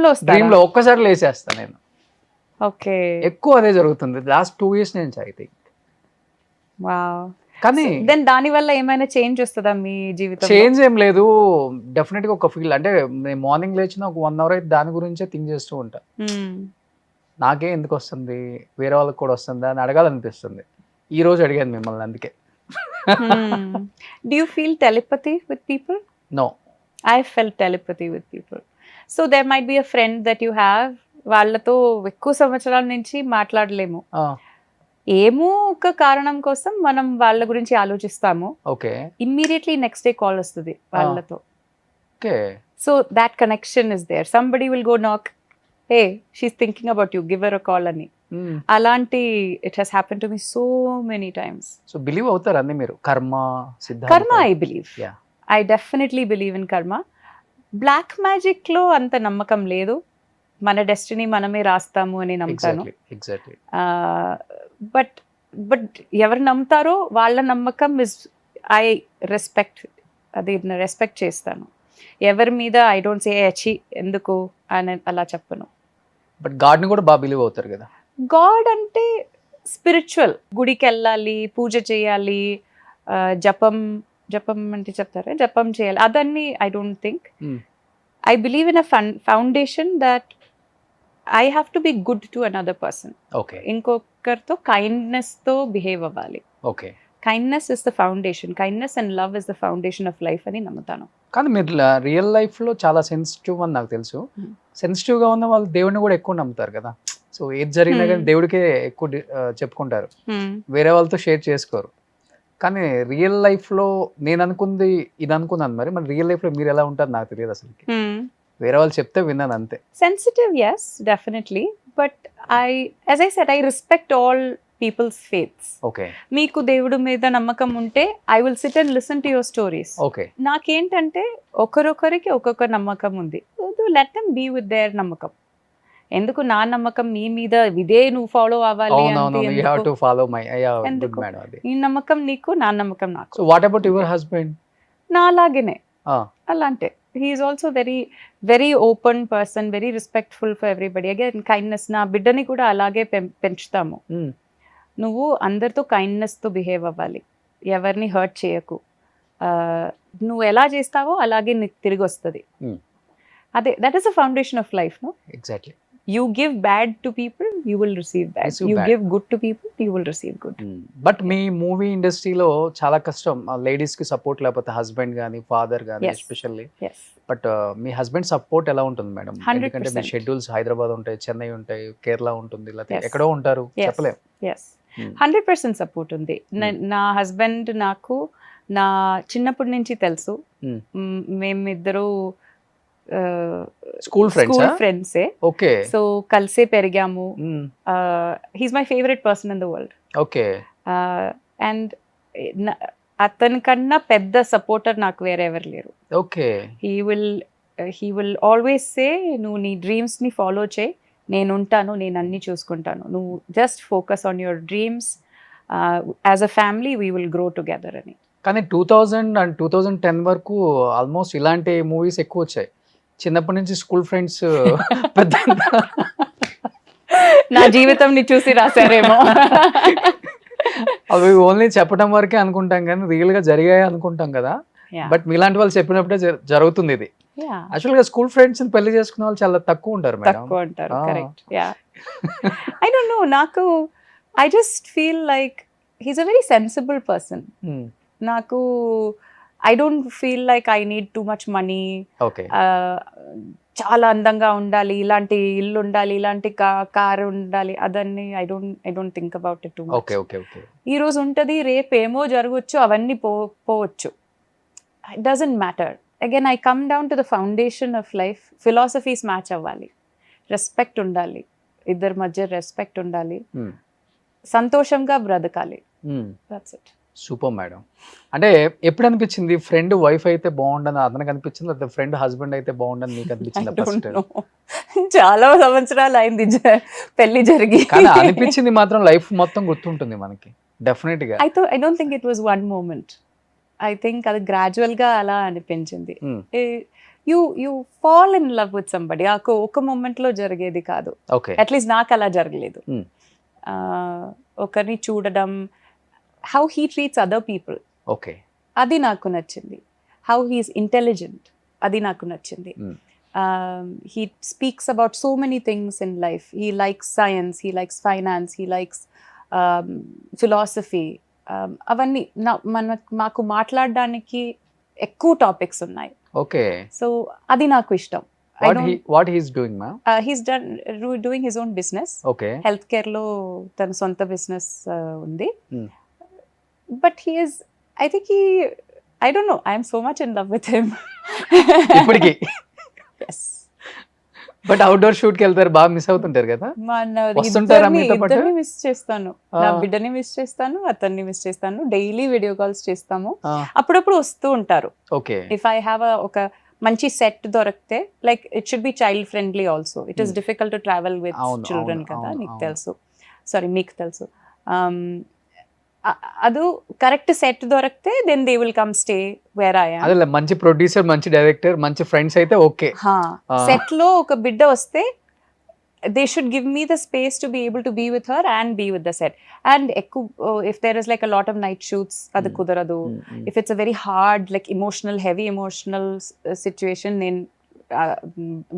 లో ఒక్కసారి లేసేస్తా నేను. ఓకే. ఎక్కువ అదే జరుగుతుంది లాస్ట్ 2 years నుంచి ఐ థింక్. వావ్. కానీ దెన్ దాని వల్ల ఏమైనా చేంజ్ వస్తుందా మీ జీవితంలో? చేంజ్ ఏం లేదు, డెఫినెట్ గా ఒక ఫీల్. అంటే నేను మార్నింగ్ లేచిన ఒక 1 hour అయితే దాని గురించే థింక్ చేస్తూ ఉంటా. నాకే ఎందుకు వస్తుంది, వేరే వాళ్ళకి కూడా వస్తుందా అని అడగాలనిపిస్తుంది. ఈ రోజు అడిగాను మిమ్మల్ని అందుకే. Do you feel telepathy with people? No. I felt telepathy with people. So there might be a friend that you have, వాళ్ళతో ఎక్కువ సంవత్సరాల నుంచి మాట్లాడలేము, ఏమో ఒక కారణం కోసం మనం వాళ్ళ గురించి ఆలోచిస్తాము, okay immediately next day call వస్తుంది వాళ్ళతో. Okay. So that connection is there. Somebody will go knock, hey she's thinking about you, give her a call అని. అలాంటి it has happen to me so many times. So believe అవుతారు అన్ని మీరు కర్మ సిద్ధాంతం? Karma I believe, Yeah. I definitely believe in karma. Black magic లో అంత నమ్మకం లేదు, మన డెస్టినీ మనమే రాస్తాము అని నమ్ముతాను. ఎగ్జాక్ట్లీ. బట్ బట్ ఎవరు నమ్ముతారో వాళ్ళ నమ్మకం ఇస్, ఐ రెస్పెక్ట్, అది రెస్పెక్ట్ చేస్తాను. ఎవరి మీద ఐ డోంట్ సే అచ్చి ఎందుకు అని అలా చెప్పను. బట్ గాడ్ ని కూడా బాగా బిలీవ్ అవుతారు కదా? గాడ్ అంటే స్పిరిచువల్, గుడికి వెళ్ళాలి, పూజ చేయాలి, జపం జపం అంటే చెప్తారా, జపం చేయాలి, అదన్నీ I don't think. I believe in a foundation that I have to be good to another person. Okay. ఇంకొకరితో కైండ్నెస్ తో బిహేవ్ అవ్వాలి. Okay. Kindness is the foundation, kindness and love is the foundation of life అని నమ్ముతాను. కానీ మీరు real life లో చాలా sensitive అని నాకు తెలుసు. సెన్సిటివ్ గా ఉన్న వాళ్ళు దేవుడిని కూడా ఎక్కువ నమ్ముతారు కదా. సో ఏది జరిగినా కానీ దేవుడికే ఎక్కువ చెప్పుకుంటారు, వేరే వాళ్ళతో షేర్ చేసుకోరు. కానీ రియల్ లైఫ్ లో నేను అనుకుంది ఇది అనుకున్నాను, మరి రియల్ లైఫ్ లో మీరు ఎలా ఉంటారు నాకు తెలియదు అసలు. వేరే వాళ్ళు చెప్తే విన్నాను అంతే. Sensitive, yes, definitely, but as I said, I respect all people's faiths. Okay. మీకు దేవుడు మీద నమ్మకం ఉంటే I will sit and listen to your stories. Okay. నాకేంటంటే ఒకరొకరికి ఒక్కొక్క నమ్మకం ఉంది, let them be with their నమ్మకం. ఎందుకు నా నమ్మకం నీ మీద ఇదే నువ్వు ఫాలో అవ్వాలి ఈ నమ్మకం నీకు, నా నమ్మకం నాకు. So what about your husband? నా అలాగనే, అలాంటే he's also very very open person, very respectful for everybody. Again kindness, నా బిడ్డని కూడా అలాగే పెంచుతాము. నువ్వు అందరితో కైండ్నెస్తో బిహేవ్ అవ్వాలి, ఎవరిని హర్ట్ చేయకు, నువ్వు ఎలా చేస్తావో అలాగే నీకు తిరిగి వస్తుంది. అదే, that is the foundation of life. No, exactly. You give bad to people, you will receive bad. You give good to people, you will receive good. But me movie ఇండస్ట్రీలో చాలా కష్టం, లేడీస్ కి సపోర్ట్ లేకపోతే husband గానీ father గానీ especially. But me husband support ఎలా ఉంటుంది madam? ఎందుకంటే మీ షెడ్యూల్స్ హైదరాబాద్ ఉంటాయి, చెన్నై ఉంటాయి, కేరళ ఉంటుంది, లేకపోతే ఎక్కడో ఉంటారు, చెప్పలేం. 100% సపోర్ట్ ఉంది. నా హస్బెండ్ నాకు నా చిన్నప్పటి నుంచి తెలుసు, మేమిద్దరు స్కూల్ ఫ్రెండ్సే. ఓకే. సో కలిసే పెరిగాము. He's my favourite person in the world. Okay. And అతని కన్నా పెద్ద సపోర్టర్ నాకు వేరే ఎవరు లేరు. Okay. He will always say, నువ్వు నీ డ్రీమ్స్ ని ఫాలో చేయి, నేను ఉంటాను, నేను అన్ని చూసుకుంటాను, నువ్వు just focus on your dreams, as a family we will grow together అని. కానీ 2000 and 2010 వరకు ఆల్మోస్ట్ ఇలాంటి మూవీస్ ఎక్కువ వచ్చాయి. చిన్నప్పటి నుంచి స్కూల్ ఫ్రెండ్స్ పెద్ద నా జీవితం ని చూసి రాశారేమో. అవి ఓన్లీ చెప్పడం వరకే అనుకుంటాం కానీ రియల్ గా జరిగాయి అనుకుంటాం కదా. బట్ మీలాంటి వాళ్ళు చెప్పినప్పుడే జరుగుతుంది ఇది. యాక్చువల్ గా స్కూల్ ఫ్రెండ్స్ పెళ్లి చేసుకున్న వాళ్ళు చాలా తక్కువ ఉంటారు మేడం. తక్కువ ఉంటారు, కరెక్ట్. ఐ డోంట్ నో, నాకు I just feel like he's a very sensible person. నాకు I don't feel like I need too much money, చాలా అందంగా ఉండాలి, ఇలాంటి ఇల్లు ఉండాలి, ఇలాంటి కార్ ఉండాలి, అదన్నీ I don't think about it too much. ఈ రోజు ఉంటది, రేపు ఏమో జరగవచ్చు, అవన్నీ పోవచ్చు. It doesn't matter. Again I come down to the foundation of life. Philosophies match అవ్వాలి, రెస్పెక్ట్ ఉండాలి, ఇద్దరి మధ్య రెస్పెక్ట్ ఉండాలి, సంతోషంగా బ్రతకాలి. That's it. Super madam. అంటే ఎప్పుడు అనిపించింది ఫ్రెండ్ వైఫ్ అయితే బాగుండని అతనికి అనిపించింది, లేదా ఫ్రెండ్ హస్బెండ్ అయితే బాగుండని మీకు అనిపించింది ఫస్ట్? చాలా సంవత్సరాలు అయింది పెళ్లి జరిగి, కానీ అనిపించింది మాత్రం లైఫ్ మొత్తం గుర్తుంటుంది మనకి డెఫినెట్ గా. I don't think it was one moment. I think అది గ్రాడ్యువల్ గా అలా అనిపించింది. You fall in love with somebody. ఒక మూమెంట్ లో జరిగేది కాదు, అట్లీస్ట్ నాకు అలా జరగలేదు. ఒకరిని చూడడం, how he treats other people, okay, adi naaku nachindi. How he is intelligent, adi naaku nachindi. He speaks about so many things in life. He likes science, he likes finance, he likes philosophy, అవన్నీ మాకు మాట్లాడడానికి ఎక్కువ topics ఉన్నాయి. Okay. So అది నాకు ఇష్టం. What he's doing ma'am? He's doing his own business. Okay. Health care లో తన సొంత బిజినెస్ ఉంది. Hmm. But he's I think I don't know, I'm so much in love with him ఇప్పటికి. Yes. But outdoor shoot కి వెళ్తారు, బాగా miss అవుతుంటారు కదా? వస్తుంటారా మీతో పాటు? ఇద్దరిని మిస్ చేస్తాను. నా బిడ్డని మిస్ చేస్తాను, అతన్ని మిస్ చేస్తాను. డైలీ వీడియో కాల్స్ చేస్తాము. అప్పుడప్పుడు వస్తూ ఉంటారు. ఓకే. ఇఫ్ ఐ హ్యావ్ ఒక మంచి సెట్ దొరికితే, like it should be child friendly also. It is difficult to travel with children కదా, నీకు తెలుసు. సారీ, మీకు తెలుసు. ಅದು కరెక్ట్ సెట్ దొరికితే then they will come stay where I am. అదే మంచి ప్రొడ్యూసర్, మంచి డైరెక్టర్, మంచి ఫ్రెండ్స్ అయితే ఓకే. సెట్ లో ఒక బిడ్డ వస్తే they should give me the space to be able to be with her and be with the set. And if there is like a lot of night shoots, adu kudaradu. If it's a very hard, like emotional, heavy emotional situation, then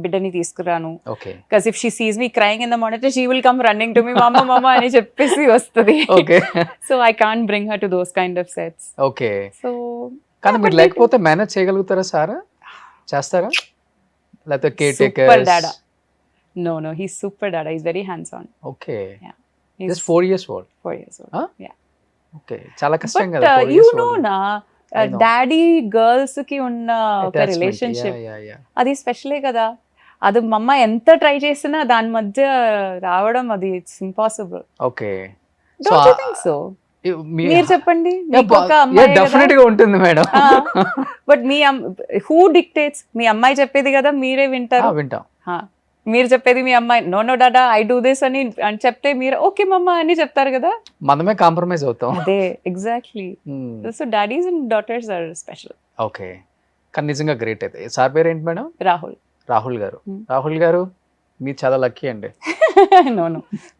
బిడ్డని తీసుకురాను. Okay. Because if she sees me crying in the monitor, she will come running to me, mama mama అని చెప్పేసి వస్తుంది. Okay. So I can't bring her to those kind of sets. Okay. So కానీ మీరు లేకపోతే manage చేయగలుగుతారా sir? చేస్తారా? లేకపోతే care taker? Super dada. No, he's super dada. He's very hands on. Okay. Yeah. He's Just 4 years old. 4 years old. Huh? Yeah. Okay. చాలా కష్టం But కదా 4 you years know old. na, I know. Daddy girls కి ఉన్న ఒక Attachment. Relationship, Yeah. అది స్పెషలే కదా. అది మమ్మ ఎంత ట్రై చేసినా దాని మధ్య రావడం, అది it's impossible. Okay. Don't you think so? మీరు చెప్పండి. మీకు ఒక అమ్మాయి డెఫినెట్ గా ఉంటుంది madam. But me who dictates? మీ అమ్మాయి చెప్పేది కదా మీరే వింటారు. వింటాం. మీరు చెప్పేది మీ అమ్మాయి నో డాడా ఐ డూ దిస్ అని చెప్తే మీరు ఓకే మమ్మ అని చెప్తారు కదా. మనమే కాంప్రమైజ్ అవుతాం. అదే exactly. So daddies and daughters are special. Okay. కానీ నిజంగా గ్రేట్ అయితే. సార్ పేరు ఏంటి మేడం? రాహుల్ గారు. రాహుల్ గారు మీరు చాలా లక్కీ అండి. No,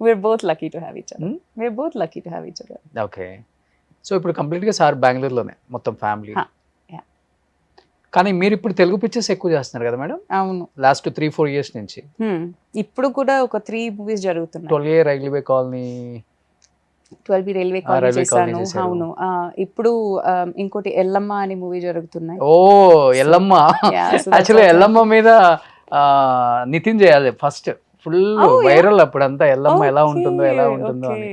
we're both lucky to have each other. We're both lucky to have each other. Okay. So ఇప్పుడు కంప్లీట్ గా సార్ బెంగళూరులోనే మొత్తం ఫ్యామిలీ. Yeah. కానీ మీరు ఇప్పుడు తెలుగు పిక్చర్స్ ఎక్కువ చేస్తున్నారు కదా మేడం? అవును. లాస్ట్ 3-4 years నుంచి. ఇప్పుడు కూడా ఒక 3 మూవీస్ జరుగుతున్నాయి. 12A railway colony, 12B railway colony చేశాను. అవును. ఇప్పుడు ఇంకోటి ఎల్లమ్మ అనే మూవీ జరుగుతున్నాయి. ఓ ఎల్లమ్మ. యాక్చువల్లీ ఎల్లమ్మ మీద నితిన్ చేయాలి ఫస్ట్. ఫుల్ వైరల్ అప్పుడంతా ఎల్లమ్మ ఎలా ఉంటుందో అని.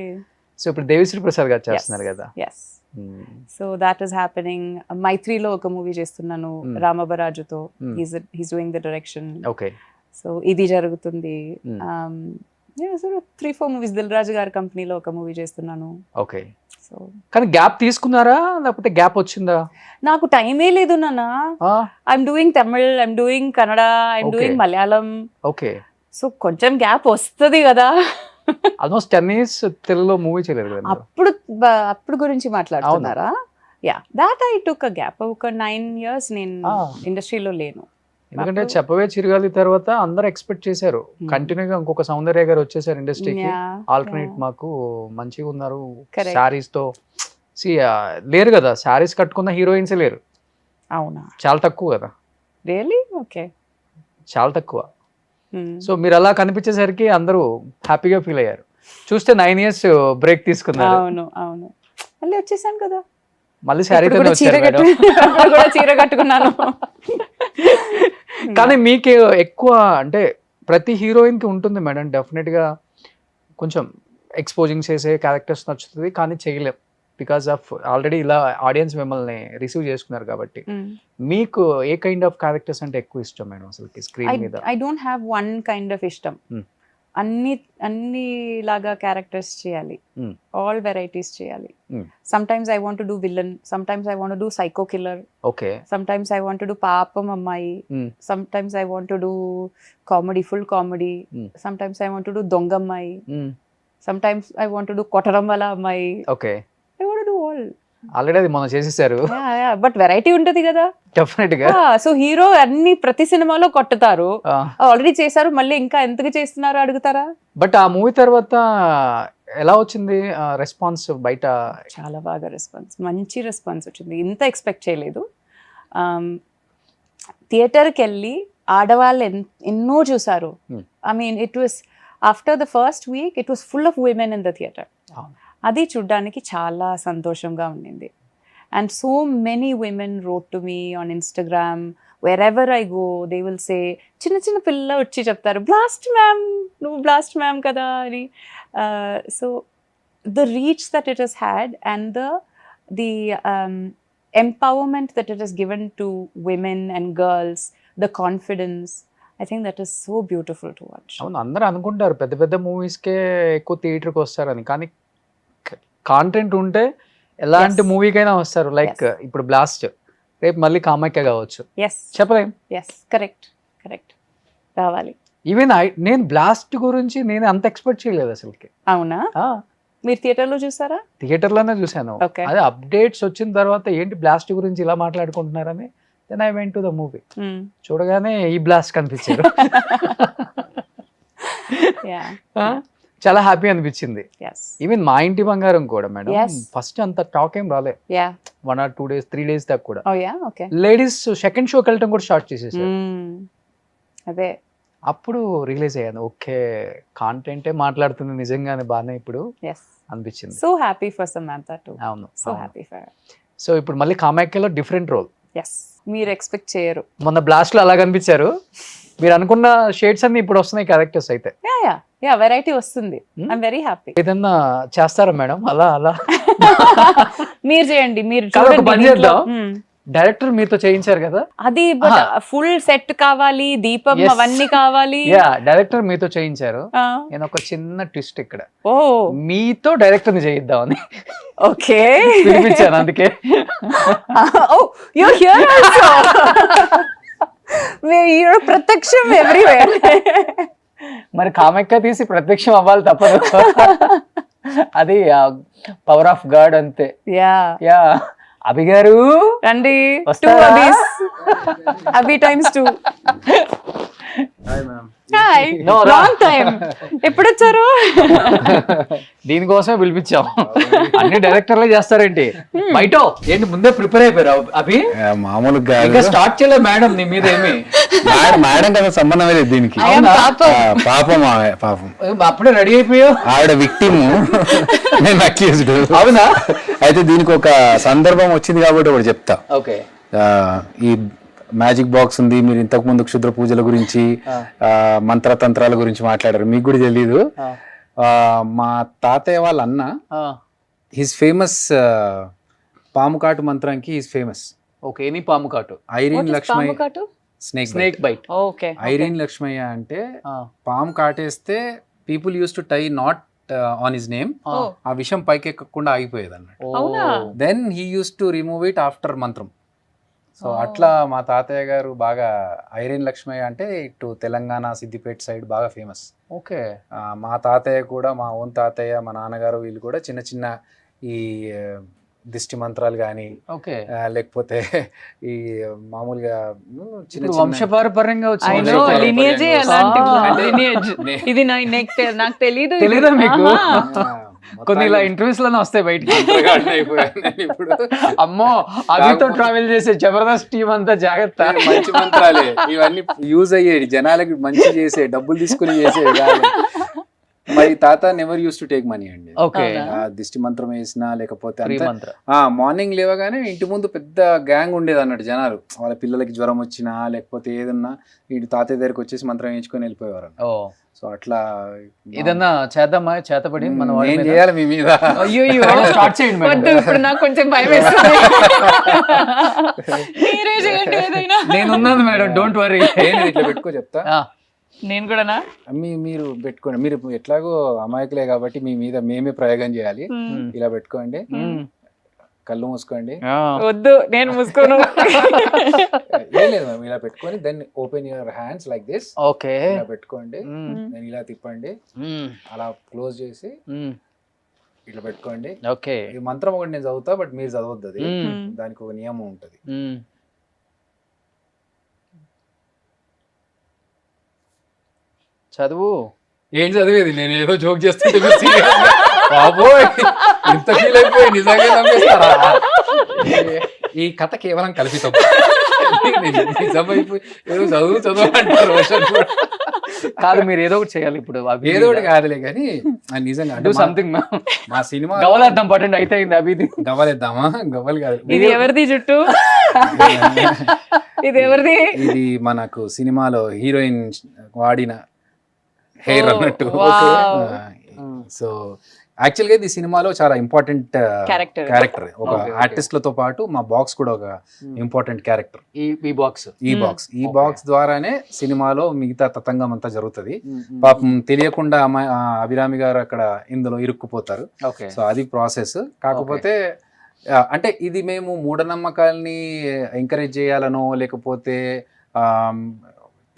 సో ఇప్పుడు దేవిశ్రీ ప్రసాద్ గారు చేస్తున్నారు కదా. So that is happening. మైత్రిలో ఒక మూవీ చేస్తున్నాను రామబరాజుతో. He's doing the direction. Okay. So ఇది జరుగుతుంది. 3-4 మూవీస్. దిల్ రాజు గారి కంపెనీలో ఒక మూవీ చేస్తున్నాను. ఓకే. సో కానీ గ్యాప్ తీసుకున్నారా లేకపోతే గ్యాప్ వచ్చిందా? నాకు టైమే లేదు నాన్న. I'm doing Tamil, I'm doing Kannada, I'm doing Malayalam. Okay. So కొంచెం గ్యాప్ వస్తుంది కదా. ఆల్మోస్ట్ 10 years తెలుగులో మూవీ చేయలేదు కదా. అప్పుడు గురించి మాట్లాడుతున్నారా? Yeah, that I took a gap. ఒక 9 years నేను ఇండస్ట్రీలో లేను. ఎందుకంటే చెప్పవే చిరగాలి తర్వాత అందరూ ఎక్స్పెక్ట్ చేశారు కంటిన్యూగా ఇంకొక సౌందర్య గారు వచ్చేసారు ఇండస్ట్రీకి. ఆల్టర్నేట్ మాకు మంచిగా ఉన్నారు శారీస్ తో. లేరు కదా, శారీస్ కట్టుకున్న హీరోయిన్స్ లేరు. అవునా? చాలా తక్కువ కదా. రియల్లీ? ఓకే. చాలా తక్కువ. సో మీరు అలా కనిపించేసరికి అందరూ హ్యాపీగా ఫీల్ అయ్యారు. చూస్తే 9 years బ్రేక్ తీసుకున్నారు. అవును అవును. మళ్ళీ వచ్చేసాను కదా. మళ్ళీ శారీ చీర కట్టుకున్నాను. కానీ మీకు ఎక్కువ అంటే ప్రతి హీరోయిన్ కి ఉంటుంది మేడం డెఫినెట్ గా కొంచెం ఎక్స్పోజింగ్ చేసే క్యారెక్టర్స్ నచ్చుతుంది, కానీ చేయలేం బికాస్ ఆఫ్ ఆల్రెడీ ఇలా ఆడియన్స్ మిమ్మల్ని రిసీవ్ చేసుకున్నారు కాబట్టి. మీకు ఏ కైండ్ ఆఫ్ క్యారెక్టర్స్ అంటే ఎక్కువ ఇష్టం మేడం అసలు స్క్రీన్ మీద? I don't have one kind of ఇష్టం. అన్ని లాగా క్యారెక్టర్స్ చేయాలి, ఆల్ వెరైటీస్ చేయాలి. Sometimes I want to do villain, sometimes I want to do psycho killer, okay, sometimes I want to do పాపం అమ్మాయి, sometimes I want to do comedy, full comedy, sometimes I want to do దొంగ అమ్మాయి, sometimes I want to do కొట్టడం వల్ల అమ్మాయి. Okay, I want to do all. Already అది మనం చేసేసారు. బట్ వెరైటీ ఉంటది కదా డెఫినెట్ గా. సో హీరో అన్ని ప్రతి సినిమాలో కొట్టుతారు, ఆల్రెడీ చేశారు, మళ్ళీ ఇంకా ఎందుకు చేస్తున్నారు అడుగుతారా? బట్ ఆ మూవీ తర్వాత ఎలా వచ్చింది రెస్పాన్స్ బయట? చాలా బాగా రెస్పాన్స్, మంచి రెస్పాన్స్ వచ్చింది. ఇంత ఎక్స్పెక్ట్ చేయలేదు. థియేటర్కి వెళ్ళి ఆడవాళ్ళు ఎన్నో చూసారు. I mean it was after the first week it was full of women in the theatre. అది చూడ్డానికి చాలా సంతోషంగా ఉండింది. And so many women wrote to me on Instagram, wear ever I go they will say, చిన్న చిన్న పిల్ల వచ్చి చెప్తారు బ్లాస్ట్ మ్యామ్, నువ్వు బ్లాస్ట్ మ్యామ్ కదా అని. So the reach that it has had and the empowerment that it has given to women and girls, the confidence, I think that is so beautiful to watch. అవును, అందరూ అనుకుంటారు పెద్ద పెద్ద మూవీస్కే ఎక్కువ థియేటర్కి వస్తారని, కానీ కాంటెంట్ ఉంటే ఎలాంటి Yes. మూవీకైనా వస్తారు. Like Yes. ఇప్పుడు బ్లాస్ట్, రేపు మళ్ళీ కామాఖ్య కావచ్చు, Yes, చెప్పలేం. yes, correct, రావాలి. ఈవెన్ నేను బ్లాస్ట్ గురించి నేను అంత ఎక్స్పెక్ట్ చేయలేదు అసలుకి. అవునా, మీరు థియేటర్లో చూసారా? థియేటర్లోనే చూశాను. Okay. అదే అప్డేట్స్ వచ్చిన తర్వాత ఏంటి బ్లాస్ట్ గురించి ఇలా మాట్లాడుకుంటున్నారని, then I went to the movie. చూడగానే ఈ బ్లాస్ట్ కనిపించారు. Yeah, చాలా హ్యాపీ అనిపించింది. yes, ఈవెన్ మా ఇంటి బంగారం కూడా మేడం, Yes. ఫస్ట్ అంత టాక్ ఏం రాలే, yeah, 1 or 2 days 3 days దాకా కూడా. oh yeah, okay. Ladies second షోకి వెళ్ళటం కూడా స్టార్ట్ చేసేసారు. అదే, అప్పుడు రియలైజ్ అయ్యాను, ఓకే కాంటెంటే మాట్లాడుతుంది నిజంగానే బాగానే ఇప్పుడు yes, అనిపించింది. so happy for Samantha too, అవును. so happy for her. So ఇప్పుడు మళ్ళీ కామాఖ్యలో డిఫరెంట్ రోల్. yes, మీరు ఎక్స్పెక్ట్ చేయరు. మొన్న బ్లాస్ట్ లో అలా కనిపించారు, మీరు అనుకున్న షేడ్స్ అన్ని ఇప్పుడు వస్తున్నాయి క్యారెక్టర్స్ అయితే. యా వెరైటీ వస్తుంది. I'm very happy. ఏదన్నా చేస్తారా మేడం అలా అలా? మీరు చేయండి, మీరు కాదు, ఒక చూడండి పని దీంట్లో. చేద్దాం. డైరెక్టర్ మీతో చేయించారు కదా, అది ఫుల్ సెట్ కావాలి, దీపం Yes. అవన్నీ కావాలి. యా డైరెక్టర్ మీతో చేయించారు. ఆ, నేను ఒక చిన్న ట్విస్ట్ ఇక్కడ, ఓ మీతో డైరెక్టర్ ని చేయిద్దామని ఓకే, పిలిపించాను అందుకే. Oh you here also, you ప్రత్యక్షం ఎవ్రీవేర్. మరి కామాఖ్య తీసి ప్రత్యక్షం అవ్వాలి తప్పదు. అది పవర్ ఆఫ్ గాడ్ అంతే. యా, యా అభి గారు రండి, వస్తారా? 2 Abhis, Abhi times 2. Hi, No, long time. ఎప్పుడు వచ్చారు? దీనికోసమే పిలిపించాం. అన్ని డైరెక్టర్లే చేస్తారేంటి బయట? ఏంటి ముందే ప్రిపేర్ అయిపోయారు అభి? మామూలుగా ఇంకా స్టార్ట్ చేయలేదు మేడం, నీ మీద ఏమి మేడం కదా సంబంధం లేదు దీనికి. I am పాపం. పాపం ఆమె, పాపం అప్పుడే రెడీ అయిపోయావు. ఆవిడ విక్టిమ్, నేను అక్యూజ్డ్. అవునా? అయితే దీనికి ఒక సందర్భం వచ్చింది కాబట్టి ఒకటి చెప్తా. ఓకే. ఈ మ్యాజిక్ బాక్స్ ఉంది, మీరు ఇంతకు ముందు క్షుద్ర పూజల గురించి మంత్రతంత్రాల గురించి మాట్లాడారు, మీకు కూడా తెలీదు. మా తాతయ్య వాళ్ళ అన్న హిస్ ఫేమస్ పాము కాటు మంత్రానికి ఈజ్ ఫేమస్. ఓకే, ఎనీ పాము కాటు. ఐరీన్ లక్ష్మయ్య, స్నేక్ బైట్. ఓకే, ఐరీన్ లక్ష్మయ్య అంటే పాము కాటేస్తే people use to tie knot on his name, ఆ విషయం పైకి ఎక్కకుండా ఆగిపోయేది అన్నట్టు. అవునా? Then he use to remove it after mantra. So అట్లా మా తాతయ్య గారు బాగా ఐరీన్ లక్ష్మయ్య అంటే ఇటు తెలంగాణ సిద్దిపేట సైడ్ బాగా ఫేమస్. ఓకే. మా తాతయ్య కూడా, మా ఓన్ తాతయ్య, మా నాన్నగారు వీళ్ళు కూడా చిన్న చిన్న ఈ దిష్టి మంత్రాలు కానీ, ఓకే, లేకపోతే ఈ మామూలుగా చిన్న ఇప్పుడు చిన్న వంశపారపర్యంగా I know, వచ్చింది. lineage ఏ అలాంటి అంటే lineage. ఇది నాకు తెలీదు. తెలీదా మీకు? ఆ, కొన్ని ఇలా ఇంటర్వ్యూస్ లోనే వస్తాయి బయటికి. మొత్తానికి అయిపోయాను నేను ఇప్పుడు. అమ్మో, అభితో ట్రావెల్ చేసే జబర్దస్త్ టీం అంతా జాగ్రత్త. మంచి మంత్రాలే ఇవన్నీ, యూజ్ అయ్యేది జనాలకి, మంచి చేసే, డబ్బులు తీసుకుని చేసేది కాదు. మై తాత never use to take money అండి. ఓకే. దిష్టి మంత్రం వేసినా లేకపోతే ఫ్రీ అంతా మంత్ర. మార్నింగ్ లేవగానే ఇంటి ముందు పెద్ద గ్యాంగ్ ఉండేది అన్నట్టు, జనాలు వాళ్ళ పిల్లలకి జ్వరం వచ్చినా లేకపోతే ఏదన్నా ఇంటి తాతయ్య దగ్గరికి వచ్చేసి మంత్రం వేయించుకొని వెళ్ళిపోయేవారు. ఓ, సో అట్లా ఏదన్నా చేద్దామా, చేతపడి మన వాడి ఏం మీద? చేయాలి మీ మీద? అయ్యో, స్టార్ట్ చేయండి మేడం. వద్దు, ఇప్పుడు నాకు కొంచెం భయం వేస్తుంది. మీరే చేయండి ఏదైనా. నేనున్నాను మేడం, డోంట్ వరీ. నేను ఇట్లా పెట్టుకో చెప్తా. నేను కూడానా? మీరు పెట్టుకోండి, మీరు ఎట్లాగో అమాయకులే కాబట్టి మీ మీద మేమే ప్రయోగం చేయాలి. ఇలా పెట్టుకోండి, కళ్ళు మూసుకోండి. వద్దు, నేను మూసుకోను. ఏం లేదు మ్యామ్, ఇలా పెట్టుకొని then open your hands like this. Okay. ఇలా పెట్టుకోండి, దెన్ ఇలా తిప్పండి, అలా క్లోజ్ చేసి ఇట్లా పెట్టుకోండి. ఓకే. ఈ మంత్రం ఒకటి నేను చదువుతా, బట్ మీరు చదవద్దు, అది దానికి ఒక నియమం ఉంటది. చదువు. ఏం చదివేది, నేను ఏదో జోక్ చేస్తుంటే బాబోయ్ ఇంత ఫీల్ అయిపోయి నిజంగా నమ్మేస్తారా? ఈ కథ కేవలం కల్పితం. నిజమైపోయి ఏదో చదువు అంటారు. కాదు మీరు ఏదో ఒకటి చేయాలి ఇప్పుడు ఏదో ఒకటి కాదులే కానీ అది నిజంగా అంటే డూ సంథింగ్ మా సినిమా గవలేద్దాం పట్టండి అయితే అయింది అభిది గవ్వలేద్దామా గవ్వలు కాదు ఇది ఎవరిది జుట్టు? ఇది ఎవరిది? ఇది మనకు సినిమాలో హీరోయిన్ వాడిన హెయిర్ Oh, అన్నట్టు. wow. సో యాక్చువల్ గా ఇది సినిమాలో చాలా ఇంపార్టెంట్ Character. క్యారెక్టర్. ఒక Okay. ఆర్టిస్ట్లతో పాటు మా బాక్స్ కూడా ఒక ఇంపార్టెంట్ క్యారెక్టర్. ఈ బాక్స్ ఈ బాక్స్ ద్వారానే సినిమాలో మిగతా తతంగం అంతా జరుగుతుంది. పాపం తెలియకుండా అభిరామి గారు అక్కడ ఇందులో ఇరుక్కుపోతారు. ఓకే సో అది ప్రాసెస్. కాకపోతే అంటే ఇది మేము మూఢనమ్మకాల్ని ఎంకరేజ్ చేయాలనో లేకపోతే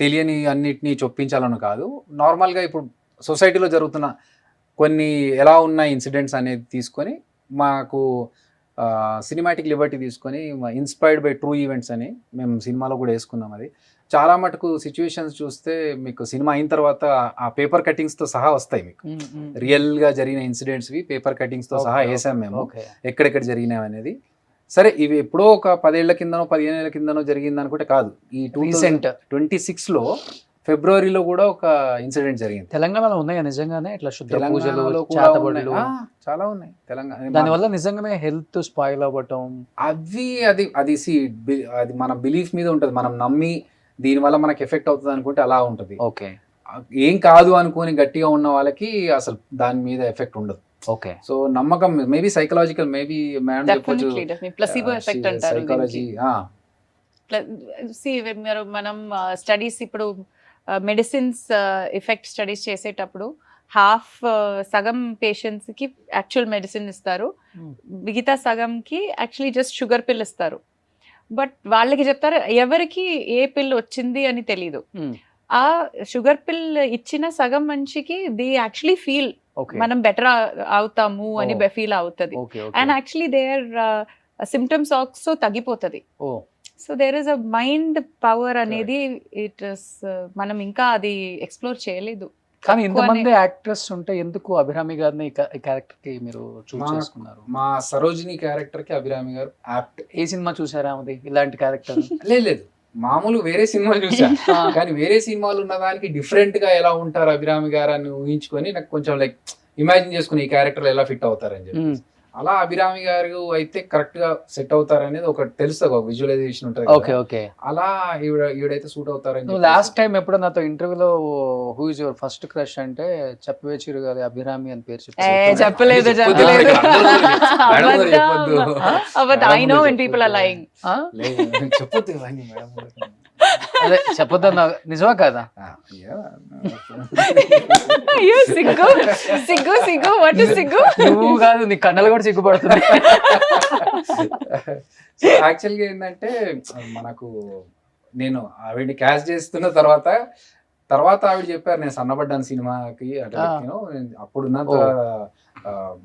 తెలియని అన్నిటినీ చొప్పించాలనో కాదు. నార్మల్గా ఇప్పుడు సొసైటీలో జరుగుతున్న కొన్ని ఎలా ఉన్న ఇన్సిడెంట్స్ అనేది తీసుకొని మాకు సినిమాటిక్ లిబర్టీ తీసుకొని ఇన్స్పైర్డ్ బై ట్రూ ఈవెంట్స్ అని మేము సినిమాలో కూడా వేసుకున్నాం. అది చాలా మటుకు సిచ్యువేషన్స్ చూస్తే మీకు సినిమా అయిన తర్వాత ఆ పేపర్ కటింగ్స్తో సహా వస్తాయి. మీకు రియల్గా జరిగిన ఇన్సిడెంట్స్వి పేపర్ కటింగ్స్తో సహా వేసాం మేము ఎక్కడెక్కడ జరిగినాయి అనేది. సరే ఇవి ఎప్పుడో ఒక 10 ఏళ్ల కిందనో 15 ఏళ్ల కిందనో జరిగింది అనుకుంటే కాదు. ఈ 2026లో ఫిబ్రవరిలో కూడా ఒక ఇన్సిడెంట్ జరిగింది. తెలంగాణలో ఉన్నాయా నిజంగానే ఇట్లా శుద్ధ పూజలు తెలంగాణలో కూడా చేతబడులు? చాలా ఉన్నాయి తెలంగాణ. దానివల్ల నిజంగానే హెల్త్ స్పాయిల్ అవ్వటం అవి అది అది మన బిలీఫ్ మీద ఉంటుంది. మనం నమ్మి దీనివల్ల మనకి ఎఫెక్ట్ అవుతుంది అనుకుంటే అలా ఉంటుంది. ఓకే ఏం కాదు అనుకుని గట్టిగా ఉన్న వాళ్ళకి అసలు దాని మీద ఎఫెక్ట్ ఉండదు. ఓకే సో నమ్మకం మేబీ సైకలాజికల్, మేబీ మేడం చెప్పొచ్చు ప్లసిబో ఎఫెక్ట్ అంటారు. సైకాలజీ. మనం స్టడీస్ ఇప్పుడు మెడిసిన్స్ ఎఫెక్ట్ స్టడీస్ చేసేటప్పుడు సగం పేషెంట్స్ కి యాక్చువల్ మెడిసిన్ ఇస్తారు, మిగతా సగంకి యాక్చువల్లీ జస్ట్ షుగర్ పిల్ ఇస్తారు. బట్ వాళ్ళకి చెప్తారు ఎవరికి ఏ పిల్ వచ్చింది అని తెలీదు. ఆ షుగర్ పిల్ ఇచ్చిన సగం మనిషికి ది యాక్చువల్లీ ఫీల్ మనం బెటర్ అవుతాము అని ఫీల్ అవుతుంది. And actually their symptoms also తగ్గిపోతుంది. So there is a mind power అనేది ఇట్ ఇస్ మనం ఇంకా అది ఎక్స్ప్లోర్ చేయలేదు. కానీ ఇంతమంది యాక్టర్స్ ఉంటే ఎందుకు అభిరామి గారిని ఈ క్యారెక్టర్ కి మీరు చూస్ చేసుకున్నారు? మా సరోజిని క్యారెక్టర్ కి అభిరామి గారు యాప్ట్. ఏ సినిమా చూసారా అది ఇలాంటి క్యారెక్టర్? లేదు మామూలు వేరే సినిమాలు చూసా కానీ వేరే సినిమాలు ఉన్న దానికి డిఫరెంట్ గా ఎలా ఉంటారు అభిరామి గారు అని ఊహించుకొని నాకు కొంచెం లైక్ ఇమాజిన్ చేసుకుని ఈ క్యారెక్టర్ ఎలా ఫిట్ అవుతారని చెప్పి. అలా అభిరామి గారు అయితే కరెక్ట్ గా సెట్ అవుతారు అనేది ఒక తెలుసు, ఒక విజువలైజేషన్ ఉంటుంది. ఓకే ఓకే అలా ఈవిడైతే సూట్ అవుతారని. లాస్ట్ టైం ఎప్పుడో నాతో ఇంటర్వ్యూలో who is your first crush అంటే చెప్పవే చిరుగాలి అభిరామి అని పేరు చెప్పలేదు. I know when people are lying. చెప్పొద్దు అదే చెప్పొద్దన్నా నిజమా కాదా? అయ్యో సిగ్గు సిగ్గు సిగ్గు వాట్ ఇస్ సిగ్గు? నువ్వు కాదు నీ కన్నలు కూడా సిగ్గుపడుతుంది. యాక్చువల్గా ఏంటంటే మనకు నేను ఆవిడ క్యాస్ట్ చేస్తున్న తర్వాత ఆవిడ చెప్పారు నేను సన్నబడ్డాను సినిమాకి అంటే అప్పుడున్నంత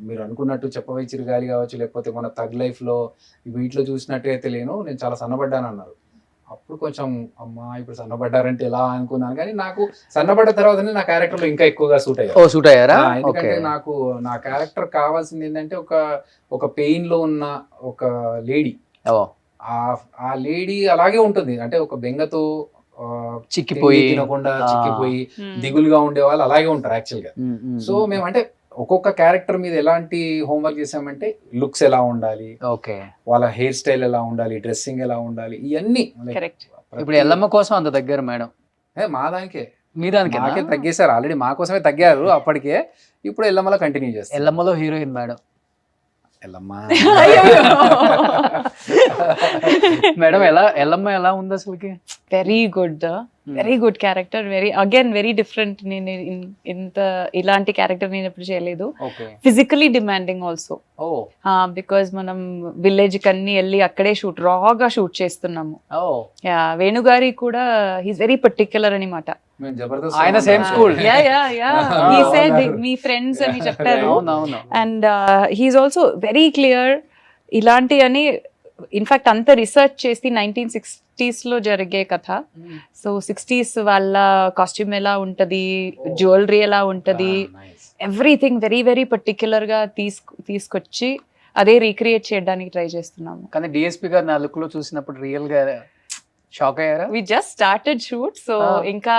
మీరు అనుకున్నట్టు చెప్పవే చిరుగాలి కావచ్చు లేకపోతే మన తగ్ లైఫ్ లో వీటిలో చూసినట్టు అయితే నేను చాలా సన్నబడ్డాను అన్నారు. అప్పుడు కొంచెం అమ్మా ఇప్పుడు సన్నబడ్డారంటే ఎలా అనుకున్నాను, కానీ నాకు సన్నబడ్డ తర్వాతనే నా క్యారెక్టర్ లో ఇంకా ఎక్కువగా సూట్ అయ్యారా. ఎందుకంటే నాకు నా క్యారెక్టర్ కావాల్సింది ఏంటంటే ఒక పెయిన్ లో ఉన్న ఒక లేడీ. ఆ లేడీ అలాగే ఉంటుంది, అంటే ఒక బెంగతో చిక్కిపోయి తినకుండా చిక్కిపోయి దిగులుగా ఉండే వాళ్ళు అలాగే ఉంటారు యాక్చువల్ గా. సో మేము అంటే ఒక్కొక్క క్యారెక్టర్ మీద ఎలాంటి హోంవర్క్ చేసామంటే లుక్స్ ఎలా ఉండాలి, వాళ్ళ హెయిర్ స్టైల్ ఎలా ఉండాలి, డ్రెస్సింగ్ ఎలా ఉండాలి, ఇవన్నీ. ఇప్పుడు ఎల్లమ్మ కోసం అంత దగ్గర మేడం మా దానికే మీ దానికి నాకే తగ్గేశారు, ఆల్రెడీ మా కోసమే తగ్గారు అప్పటికే. ఇప్పుడు ఎల్లమ్మలో కంటిన్యూ చేస్తారు. ఎల్లమ్మలో heroine madam Yellamma. Madam Yellamma ఎలా ఉంది అసలుకి? Very good character, very different. నేను ఇలాంటి క్యారెక్టర్ నేను ఎప్పుడు చేయలేదు. ఫిజికలీ డిమాండింగ్ ఆల్సో, బికాజ్ మనం విలేజ్ కి అన్ని వెళ్ళి అక్కడే రాగా షూట్ చేస్తున్నాము. వేణుగారి కూడా హీస్ వెరీ పర్టిక్యులర్ అనమాట. ఆయన సేమ్ స్కూల్ మీ ఫ్రెండ్స్ అని చెప్పారు. And he's also very clear ఇలాంటి అని. ఇన్ఫాక్ట్ అంత రీసెర్చ్ చేసి 1960s లో జరిగే కథ. సో 60s వాళ్ళ కాస్ట్యూమ్ ఎలా ఉంటది, జ్యువెలరీ ఎలా ఉంటది, ఎవ్రీథింగ్ వెరీ వెరీ పర్టిక్యులర్ గా తీసుకొచ్చి అదే రీక్రియేట్ చేయడానికి ట్రై చేస్తున్నాము. కానీ డిఎస్పీ గారు నా లుక్ లో చూసినప్పుడు రియల్ గా షాక్ అయ్యారా? We just started shoot, so ఇంకా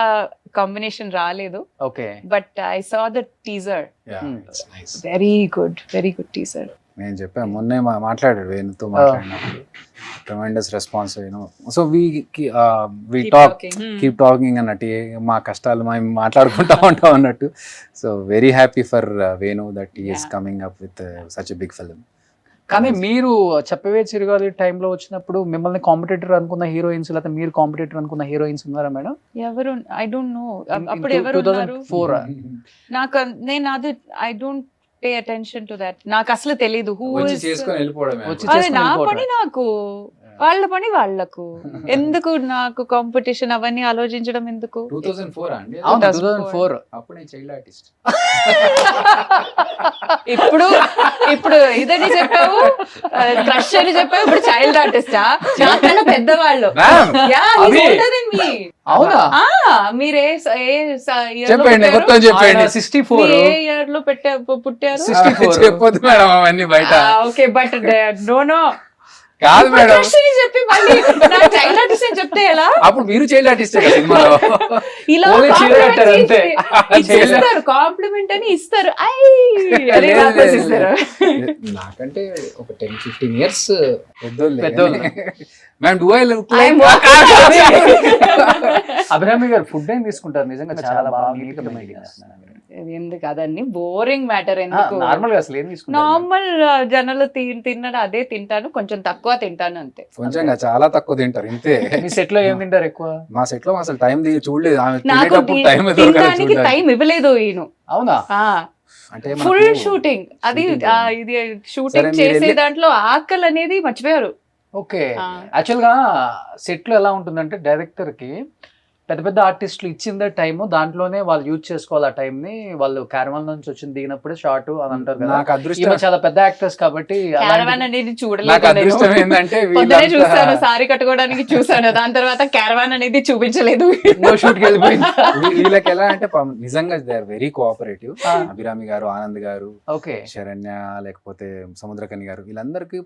కాంబినేషన్ రాలేదు, okay but I saw the teaser, Hmm. Very good teaser. నేను చెప్పాను మొన్నే మాట్లాడాడు వేణుతో మాట్లాడినప్పుడు, tremendous response. So we talk keep talking అన్నట్టు, మా కష్టాలు మేము మాట్లాడుకుంటా ఉంటాం అన్నట్టు. So very happy for Venu that he is coming up with such a big film. కానీ మీరు చెప్పవే చిరగాలి టైంలో వచ్చినప్పుడు మిమ్మల్ని కాంపిటేటర్ అనుకున్న హీరోయిన్స్, లేకపోతే మీరు కాంపిటేటర్ అనుకున్న హీరోయిన్స్ ఉన్నారా మేడం? ఎవరు ఐ డోంట్ నో, అప్పుడు ఎవరు ఉన్నారు 2004 నాకు, నేను అది I don't pay attention to that, నాకు అసలు తెలీదు హూ ఇస్. చేసుకొని వెళ్ళిపోవడమే. వచ్చి అదే చేసుకొని నా వెళ్ళిపోవటం. పని నాకు, వాళ్ళ పని వాళ్ళకు, ఎందుకు నాకు కాంపిటీషన్ అవన్నీ ఆలోచించడం ఎందుకు? 2004 అండి. అవును 2004. 2004. అప్పుడు నేను చైల్డ్ ఆర్టిస్ట్. ఇప్పుడు ఇదని చెప్పావు, క్రష్ అని చెప్పావు, ఇప్పుడు చైల్డ్ ఆర్టిస్టా? నాకన్నా పెద్దవాళ్ళు. Ma'am, Yeah, he's అవి- older than me. అవునా? మీరే చెప్పండి మొత్తం చెప్పండి. 64 ఏ ఇయర్ లో పుట్టారు? 64. చెప్పొద్దు మేడం అవన్నీ బయట. ఓకే, బట్ నో కాదు మేడం, చెప్పి మళ్ళీ నాకు చైల్డ్ ఆర్టిస్ట్ అని చెప్తే ఎలా? అప్పుడు మీరు చైల్డ్ ఆర్టిస్ట్ సినిమాలో. ఇలా Only cheer అంటారు అంతే. ఇస్తారు, కాంప్లిమెంట్ అని ఇస్తారు. అరే లేదు, రాకేష్ లేదు, ఇస్తారు. నాకంటే ఒక 10-15 years పెద్దోళ్ళు. పెద్దోళ్ళు. Ma'am do I look I'm Abhirami గారు ఫుడ్ ఏం తీసుకుంటారు? నిజంగా చాలా బాగా నీట్ గా మెయింటైన్ చేస్తున్నారు. ఎందుకు అదన్నీ బోరింగ్ మ్యాటర్, ఎందుకు? నార్మల్ గా అసలు ఏం తీసుకుంటారు? నార్మల్ జనాలు తిన్నది అదే తింటాను, కొంచెం తక్కువ తింటాను అంతే. కొంచెం చాలా తక్కువ తింటారు ఇంతే. మీ సెట్ లో ఏం తింటారు ఎక్కువ? మా సెట్ లో అసలు టైం చూడలేదు, ఆమె నాకు తినేటప్పుడు టైం తినడానికి టైం ఇవ్వలేదు ఈయన. అవునా? అంటే ఫుల్ షూటింగ్, అది ఇది సరే, షూటింగ్ మీరు చేసే వెళ్ళి- దాంట్లో ఆకలి అనేది మర్చిపోయారు. ఓకే. యాక్చువల్ గా సెట్ లో ఎలా ఉంటుందంటే డైరెక్టర్ కి పెద్ద పెద్ద ఆర్టిస్టులు ఇచ్చిందే టైము, దాంట్లోనే వాళ్ళు యూజ్ చేసుకోవాలి ఆ టైం ని. వాళ్ళు క్యారవాన్ నుంచి వచ్చింది దిగినప్పుడే షార్ట్ అని అంటారు కదా. నాకు ఈమె అదృష్టం, చాలా పెద్ద యాక్టర్స్ కాబట్టి క్యారవాన్ అనేది నాకు చూడలేదు అదృష్టం ఏంటంటే పొద్దునే చూసాను, సారీ కట్టుకోవడానికి చూసాను, దాని తర్వాత క్యారవాన్ అనేది చూపించలేదు. షూట్ కి వెళ్ళిపోయింది. వీళ్ళకి ఎలా అంటే నిజంగా they are very cooperative. Abhirami గారు, ఆనంద్ గారు, ఓకే. శరణ్య, లేకపోతే సముద్రకని గారు, వీళ్ళందరికీ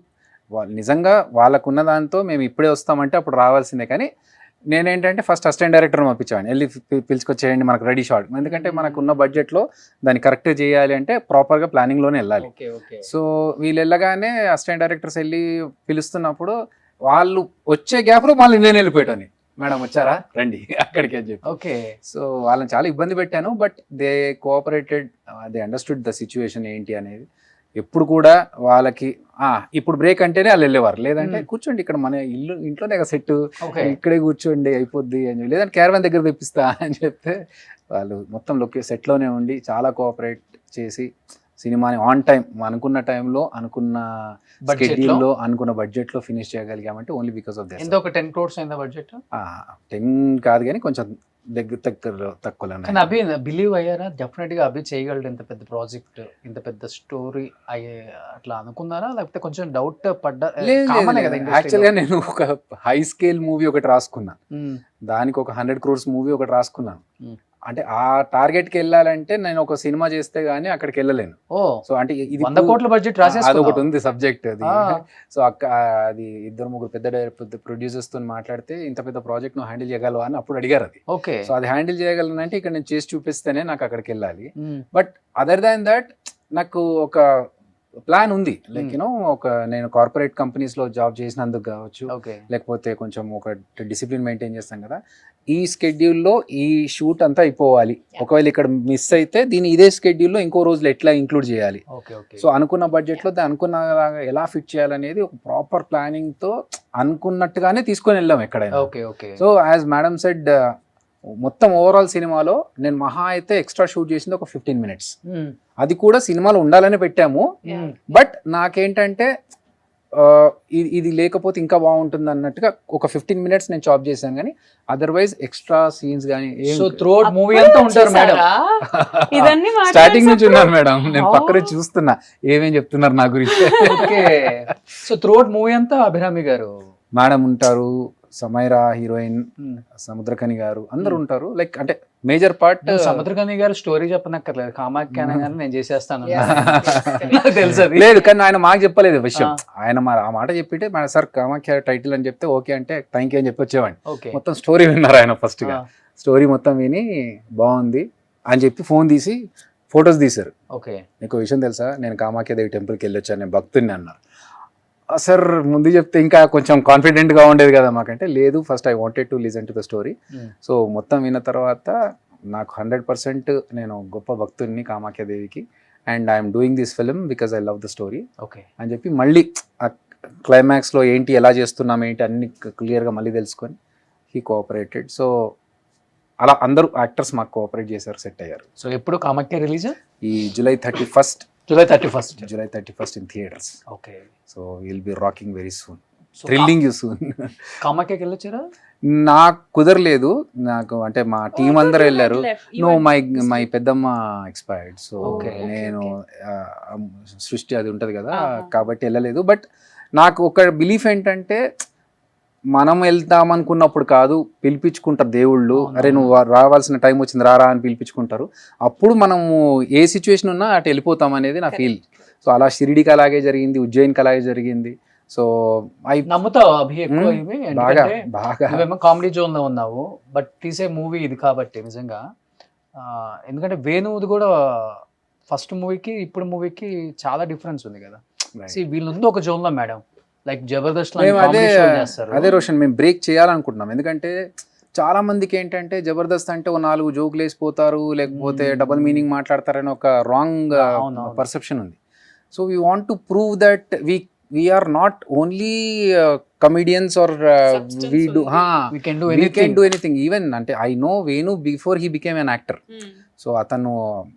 నిజంగా వాళ్ళకున్న దాంతో మేము ఇప్పుడే వస్తామంటే అప్పుడు రావాల్సిందే. కానీ నేనేంటంటే ఫస్ట్ అసిస్టెంట్ డైరెక్టర్ పంపించాను, వెళ్ళి పిలుచుకొచ్చేయండి మనకు రెడీ షాట్. ఎందుకంటే మనకు ఉన్న బడ్జెట్లో దాన్ని కరెక్ట్ చేయాలి అంటే ప్రాపర్గా ప్లానింగ్లోనే వెళ్ళాలి. Okay okay. సో వీళ్ళు వెళ్ళగానే అసిస్టెంట్ డైరెక్టర్స్ వెళ్ళి పిలుస్తున్నప్పుడు వాళ్ళు వచ్చే గ్యాప్లో మళ్ళీ నేను వెళ్ళిపోయాను, మేడం వచ్చారా రండి అక్కడికి అని చెప్పి. ఓకే. సో వాళ్ళని చాలా ఇబ్బంది పెట్టాను, but they cooperated, they understood the situation ఏంటి అనేది. ఎప్పుడు కూడా వాళ్ళకి ఇప్పుడు బ్రేక్ అంటేనే వాళ్ళు వెళ్ళేవారు, లేదంటే కూర్చోండి ఇక్కడ మన ఇంట్లోనే కదా సెట్, ఓకే. ఇక్కడే కూర్చోండి అయిపోద్ది అని చెప్పి, లేదంటే క్యారవాన్ దగ్గర తెప్పిస్తా అని చెప్తే వాళ్ళు మొత్తం సెట్లోనే ఉండి చాలా కోఆపరేట్ చేసి సినిమాని ఆన్ టైం, అనుకున్న టైంలో, అనుకున్న షెడ్యూల్లో, అనుకున్న బడ్జెట్లో ఫినిష్ చేయగలిగామంటే ఓన్లీ బికాస్ ఆఫ్ దిస్. ఎంత ఒక 10 crores అయిందా బడ్జెట్? 10 కాదు కానీ కొంచెం తక్కువలో. కానీ అభి బిలీవ్ అయ్యారా డెఫినెట్ గా అభి చేయగలడు ఇంత పెద్ద ప్రాజెక్ట్, ఇంత పెద్ద స్టోరీ అయ్యే అట్లా అనుకున్నారా, లేకపోతే కొంచెం డౌట్ పడ్డా? యాక్చువల్గా నేను ఒక హై స్కేల్ మూవీ ఒకటి రాసుకున్నా, దానికి ఒక 100 crores మూవీ ఒకటి రాసుకున్నాను. అంటే ఆ టార్గెట్ కి వెళ్ళాలంటే నేను ఒక సినిమా చేస్తే గానీ అక్కడికి వెళ్ళలేను. ఓ, సో అంటే ఇది 100 కోట్ల బడ్జెట్ రాసేసుకున్నావు. అదొకటి ఉంది సబ్జెక్ట్ అది. సో అది 2-3 పెద్ద ప్రొడ్యూసర్స్ తో మాట్లాడితే ఇంత పెద్ద ప్రాజెక్ట్ నువ్వు హ్యాండిల్ చేయగలవా అని అప్పుడు అడిగారు. అది ఓకే. సో అది హ్యాండిల్ చేయగలనంటే ఇక్కడ నేను చేసి చూపిస్తేనే నాకు అక్కడికి వెళ్ళాలి. బట్ అదర్ దాన్ దట్ నాకు ఒక ప్లాన్ ఉంది, లైక్ యూనో నేను కార్పొరేట్ కంపెనీస్ లో జాబ్ చేసినందుకు కావచ్చు, ఓకే, లేకపోతే కొంచెం ఒక డిసిప్లిన్ మెయింటైన్ చేస్తాం కదా, ఈ స్కెడ్యూల్లో ఈ షూట్ అంతా అయిపోవాలి. ఒకవేళ ఇక్కడ మిస్ అయితే దీన్ని ఇదే స్కెడ్యూల్లో ఇంకో రోజులు ఎట్లా ఇంక్లూడ్ చేయాలి. సో అనుకున్న బడ్జెట్లో అనుకున్న ఎలా ఫిట్ చేయాలనేది ఒక ప్రాపర్ ప్లానింగ్ తో అనుకున్నట్టుగానే తీసుకొని వెళ్ళాం ఎక్కడైనా. సో యాజ్ మేడం సెడ్, మొత్తం ఓవరాల్ సినిమాలో నేను మహా అయితే ఎక్స్ట్రా షూట్ చేసింది ఒక 15 minutes. అది కూడా సినిమాలో ఉండాలని పెట్టాము. బట్ నాకేంటంటే ఇది లేకపోతే ఇంకా బాగుంటుంది అన్నట్టుగా ఒక 15 minutes నేను చాప్ చేశాను, కానీ అదర్వైజ్ ఎక్స్ట్రా సీన్స్ కానీ మూవీ అంతా ఉంటారు మేడం. స్టార్టింగ్ నుంచి ఉన్నాను మేడం, నేను పక్కనే చూస్తున్నా ఏమేం చెప్తున్నారు నా గురించి. ఓకే. సో త్రూఅవుట్ మూవీ అంతా అభిరామి గారు మేడం ఉంటారు, సమైరా హీరోయిన్, సముద్రకని గారు, అందరు ఉంటారు. లైక్ అంటే మేజర్ పార్ట్ సముద్రకని గారు స్టోరీ చెప్పనక్కర్లేదు, కామాఖ్య అనగానే నేను చేసేస్తాను తెలుసు. లేదు కానీ ఆయన మాకు చెప్పలేదు విషయం. ఆయన ఆ మాట చెప్పితే మన సార్ కామాఖ్య టైటిల్ అని చెప్తే ఓకే అంటే థ్యాంక్ యూ అని చెప్పి వచ్చేవాడిని. మొత్తం స్టోరీ విన్నారు ఆయన ఫస్ట్ గా. స్టోరీ మొత్తం విని బాగుంది అని చెప్పి ఫోన్ తీసి ఫొటోస్ తీశారు. ఓకే. నీకు విషయం తెలుసా, నేను కామాఖ్యాదేవి టెంపుల్కి వెళ్ళొచ్చాను, నేను భక్తుడిని అన్నారు. సార్ ముందు చెప్తే ఇంకా కొంచెం కాన్ఫిడెంట్గా ఉండేది కదా మాకంటే. లేదు, first I wanted to listen to the story. So మొత్తం విన్న తర్వాత నాకు 100% నేను గొప్ప భక్తుడిని కామాఖ్యాదేవికి, and I'm doing this film because I love the story okay అని చెప్పి మళ్ళీ ఆ క్లైమాక్స్లో ఏంటి, ఎలా చేస్తున్నాం ఏంటి అన్ని క్లియర్గా మళ్ళీ తెలుసుకొని హీ కోఆపరేటెడ్. సో అలా అందరూ యాక్టర్స్ మాకు కోఆపరేట్ చేశారు, సెట్ అయ్యారు. సో ఎప్పుడు కామాఖ్య రిలీజ్? ఈ July 31st in theatres. Okay. So will be rocking very soon, thrilling you soon. కామాఖ్యకి వెళ్ళొచ్చారా? నాకు కుదరలేదు, నాకు అంటే మా టీం అందరూ వెళ్ళారు. నో, మై పెద్దమ్మ ఎక్స్పైర్డ్. సో నేను సృష్టి అది ఉంటుంది కదా, కాబట్టి వెళ్ళలేదు. బట్ నాకు ఒక బిలీఫ్ ఏంటంటే, మనం వెళ్తాం అనుకున్నప్పుడు కాదు, పిలిపించుకుంటారు దేవుళ్ళు. అరే నువ్వు రావాల్సిన టైం వచ్చింది రారా అని పిలిపించుకుంటారు. అప్పుడు మనము ఏ సిచ్యువేషన్ ఉన్నా అటు వెళ్ళిపోతాం అనేది నా ఫీల్. సో అలా షిరిడికి అలాగే జరిగింది, ఉజ్జయిన్కి అలాగే జరిగింది. సో నమ్ముతావు అభి ఎక్కువ ఇవి? బాగా బాగా. నువ్వేమో కామెడీ జోన్ లో ఉన్నావు, బట్ తీసే మూవీ ఇది కాబట్టి నిజంగా. ఎందుకంటే వేణుది కూడా ఫస్ట్ మూవీకి ఇప్పుడు మూవీకి చాలా డిఫరెన్స్ ఉంది కదా. వీళ్ళుంది ఒక జోన్ లో మేడం, లైక్ జబర్దస్త్ అదే రోషన్ మేము బ్రేక్ చేయాలనుకుంటున్నాం. ఎందుకంటే చాలా మందికి ఏంటంటే జబర్దస్త్ అంటే ఓ 4 జోకులు వేసిపోతారు, లేకపోతే డబుల్ మీనింగ్ మాట్లాడతారని ఒక రాంగ్ పర్సెప్షన్ ఉంది. So we want to prove that we are not only comedians or we can do anything. Even ante I know Venu before he became an actor. So అతను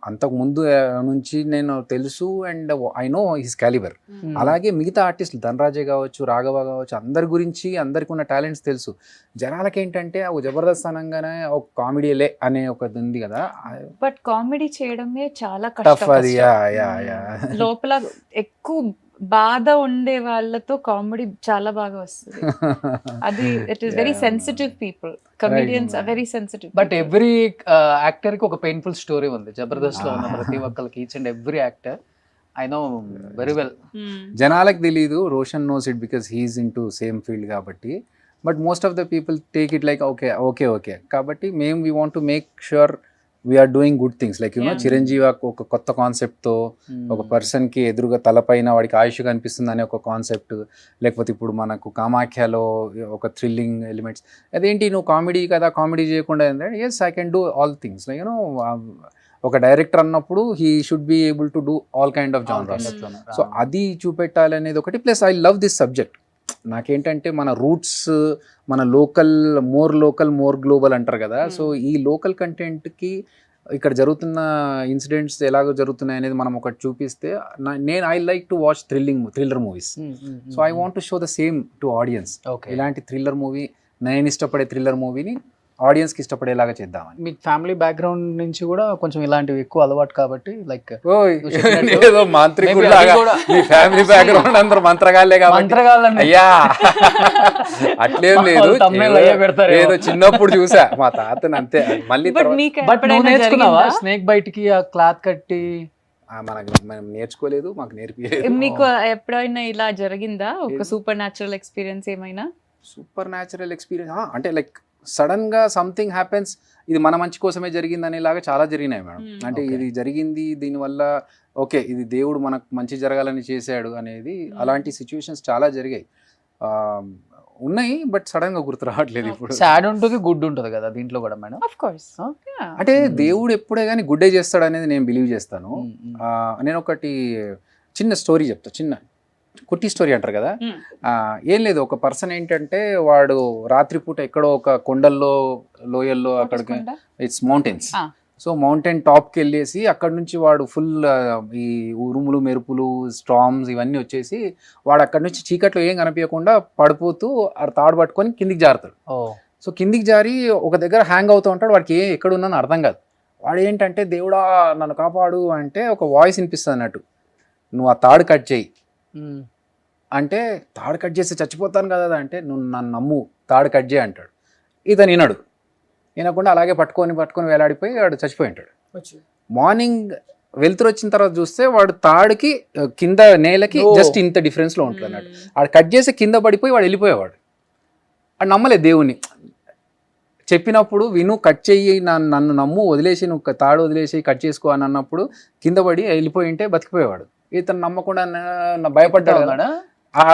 అంతకు ముందు నుంచి నేను తెలుసు, and I know his calibre. అలాగే మిగతా ఆర్టిస్టులు ధనరాజే కావచ్చు, రాఘవ కావచ్చు, అందరి గురించి అందరికి ఉన్న టాలెంట్స్ తెలుసు. జనాలకి ఏంటంటే ఒక జబర్దస్త్ అనగానే ఒక కామెడీలే అనే ఒక ఉంది కదా. బట్ కామెడీ చేయడమే చాలా టఫ్ అది. లోపల ఎక్కువ బాధ ఉండే వాళ్ళతో కామెడీ చాలా బాగా వస్తుంది. అది it is very sensitive people. Comedians are very sensitive. But every actor కి ఒక పెయిన్ఫుల్ స్టోరీ ఉంది జబర్దస్త్ లో ఉన్న ప్రతి ఒక్కరికి. Each and every actor I know very well. జనాలకు తెలీదు, Roshan knows it because he's in to same field కాబట్టి. But most of the people take it like okay okay okay. కాబట్టి మేము we want to make sure we're doing good things. Like you know Chiranjeevi ఒక కొత్త కాన్సెప్ట్తో ఒక పర్సన్కి ఎదురుగా తలపైన వాడికి ఆయుష్ కనిపిస్తుంది అనే ఒక కాన్సెప్ట్, లేకపోతే ఇప్పుడు మనకు కామాఖ్యలో ఒక థ్రిల్లింగ్ ఎలిమెంట్స్. అదేంటి నువ్వు కామెడీ కదా, కామెడీ చేయకుండా ఏంటంటే yes I can do all things. Like you know ఒక డైరెక్టర్ అన్నప్పుడు he should be able to do all kind of genres. So అది చూపెట్టాలనేది ఒకటి. Plus I love this subject. నాకేంటంటే మన రూట్స్, మన లోకల్, మోర్ గ్లోబల్ అంటారు కదా. సో ఈ లోకల్ కంటెంట్కి ఇక్కడ జరుగుతున్న ఇన్సిడెంట్స్ ఎలాగో జరుగుతున్నాయి అనేది మనం ఒకటి చూపిస్తే, I like to watch thriller movies. So I want to show the same to audience. ఇలాంటి థ్రిల్లర్ మూవీ, నేను ఇష్టపడే థ్రిల్లర్ మూవీని ఆడియన్స్కి ఇష్టపడేలాగా చేద్దామని. మీ ఫ్యామిలీ బ్యాక్గ్రౌండ్ నుంచి కూడా కొంచెం ఇలాంటివి ఎక్కువ అలవాటు కాబట్టి, లైక్ ఏదో మాంత్రికుడు మీ ఫ్యామిలీ బ్యాక్గ్రౌండ్ అందరూ మంత్రగాళ్ళే కాబట్టి అయ్యా అట్లేం లేదు. ఏదో చిన్నప్పుడు చూసా మా తాతని, అంతే. మళ్ళీ నేర్చుకున్నావా స్నేక్ బైట్ కి ఆ క్లాత్ కట్టి? మనం నేర్చుకోలేదు, మాకు నేర్పిలేదు. మీకు ఎప్పుడైనా ఇలా జరిగిందా ఒక సూపర్ న్యాచురల్ ఎక్స్పీరియన్స్? ఏమైనా సూపర్ న్యాచురల్ ఎక్స్పీరియన్స్ అంటే లైక్ సడన్ గా సంథింగ్ హ్యాపెన్స్, ఇది మన మంచి కోసమే జరిగింది అనేలాగా చాలా జరిగినాయి మేడం. అంటే ఇది జరిగింది దీనివల్ల ఓకే ఇది దేవుడు మనకు మంచి జరగాలని చేశాడు అనేది, అలాంటి సిచ్యువేషన్స్ చాలా జరిగాయి ఉన్నాయి. బట్ సడన్ గా గుర్తు రావట్లేదు ఇప్పుడు. సాడ్ ఉంటుంది, గుడ్ ఉంటుంది కదా దీంట్లో కూడా మేడం. Of course. అంటే దేవుడు ఎప్పుడే కానీ గుడ్డే చేస్తాడు అనేది నేను బిలీవ్ చేస్తాను. నేను ఒకటి చిన్న స్టోరీ చెప్తా, చిన్న కుట్టి స్టోరీ అంటారు కదా. ఏం లేదు, ఒక పర్సన్ ఏంటంటే వాడు రాత్రిపూట ఎక్కడో ఒక కొండల్లో, లోయల్లో, అక్కడికి ఇట్స్ మౌంటైన్స్. సో మౌంటైన్ టాప్కి వెళ్ళేసి అక్కడ నుంచి వాడు ఫుల్ ఈ ఉరుములు, మెరుపులు, స్టార్మ్స్ ఇవన్నీ వచ్చేసి వాడు అక్కడ నుంచి చీకట్లో ఏం కనిపించకుండా పడిపోతూ తాడు పట్టుకొని కిందికి జారుతాడు. సో కిందికి జారి ఒక దగ్గర హ్యాంగ్ అవుతూ ఉంటాడు. వాడికి ఎక్కడ ఉన్నానో అర్థం కాదు. వాడు ఏంటంటే దేవుడా నన్ను కాపాడు అంటే ఒక వాయిస్ వినిపిస్తుంది అన్నట్టు, నువ్వు ఆ తాడు కట్ చేయి అంటే. తాడు కట్ చేస్తే చచ్చిపోతాను కదా అంటే, నువ్వు నన్ను నమ్ము, తాడు కట్ చేయి అంటాడు. ఇతను వినకుండా అలాగే పట్టుకొని వేలాడిపోయి వాడు చచ్చిపోయి ఉంటాడు. మార్నింగ్ వెలుతురు వచ్చిన తర్వాత చూస్తే వాడు తాడుకి కింద నేలకి జస్ట్ ఇంత డిఫరెన్స్లో ఉంటుంది అన్నాడు. వాడు కట్ చేసి కింద పడిపోయి వాడు వెళ్ళిపోయేవాడు. వాడు నమ్మలేదు దేవుణ్ణి. చెప్పినప్పుడు విను కట్ చెయ్యి, నన్ను నమ్ము, వదిలేసి నువ్వు తాడు వదిలేసి కట్ చేసుకో అని అన్నప్పుడు కింద పడి వెళ్ళిపోయి ఉంటే బతికిపోయేవాడు. ఇతను నమ్మకుండా భయపడ్డాడు కదా,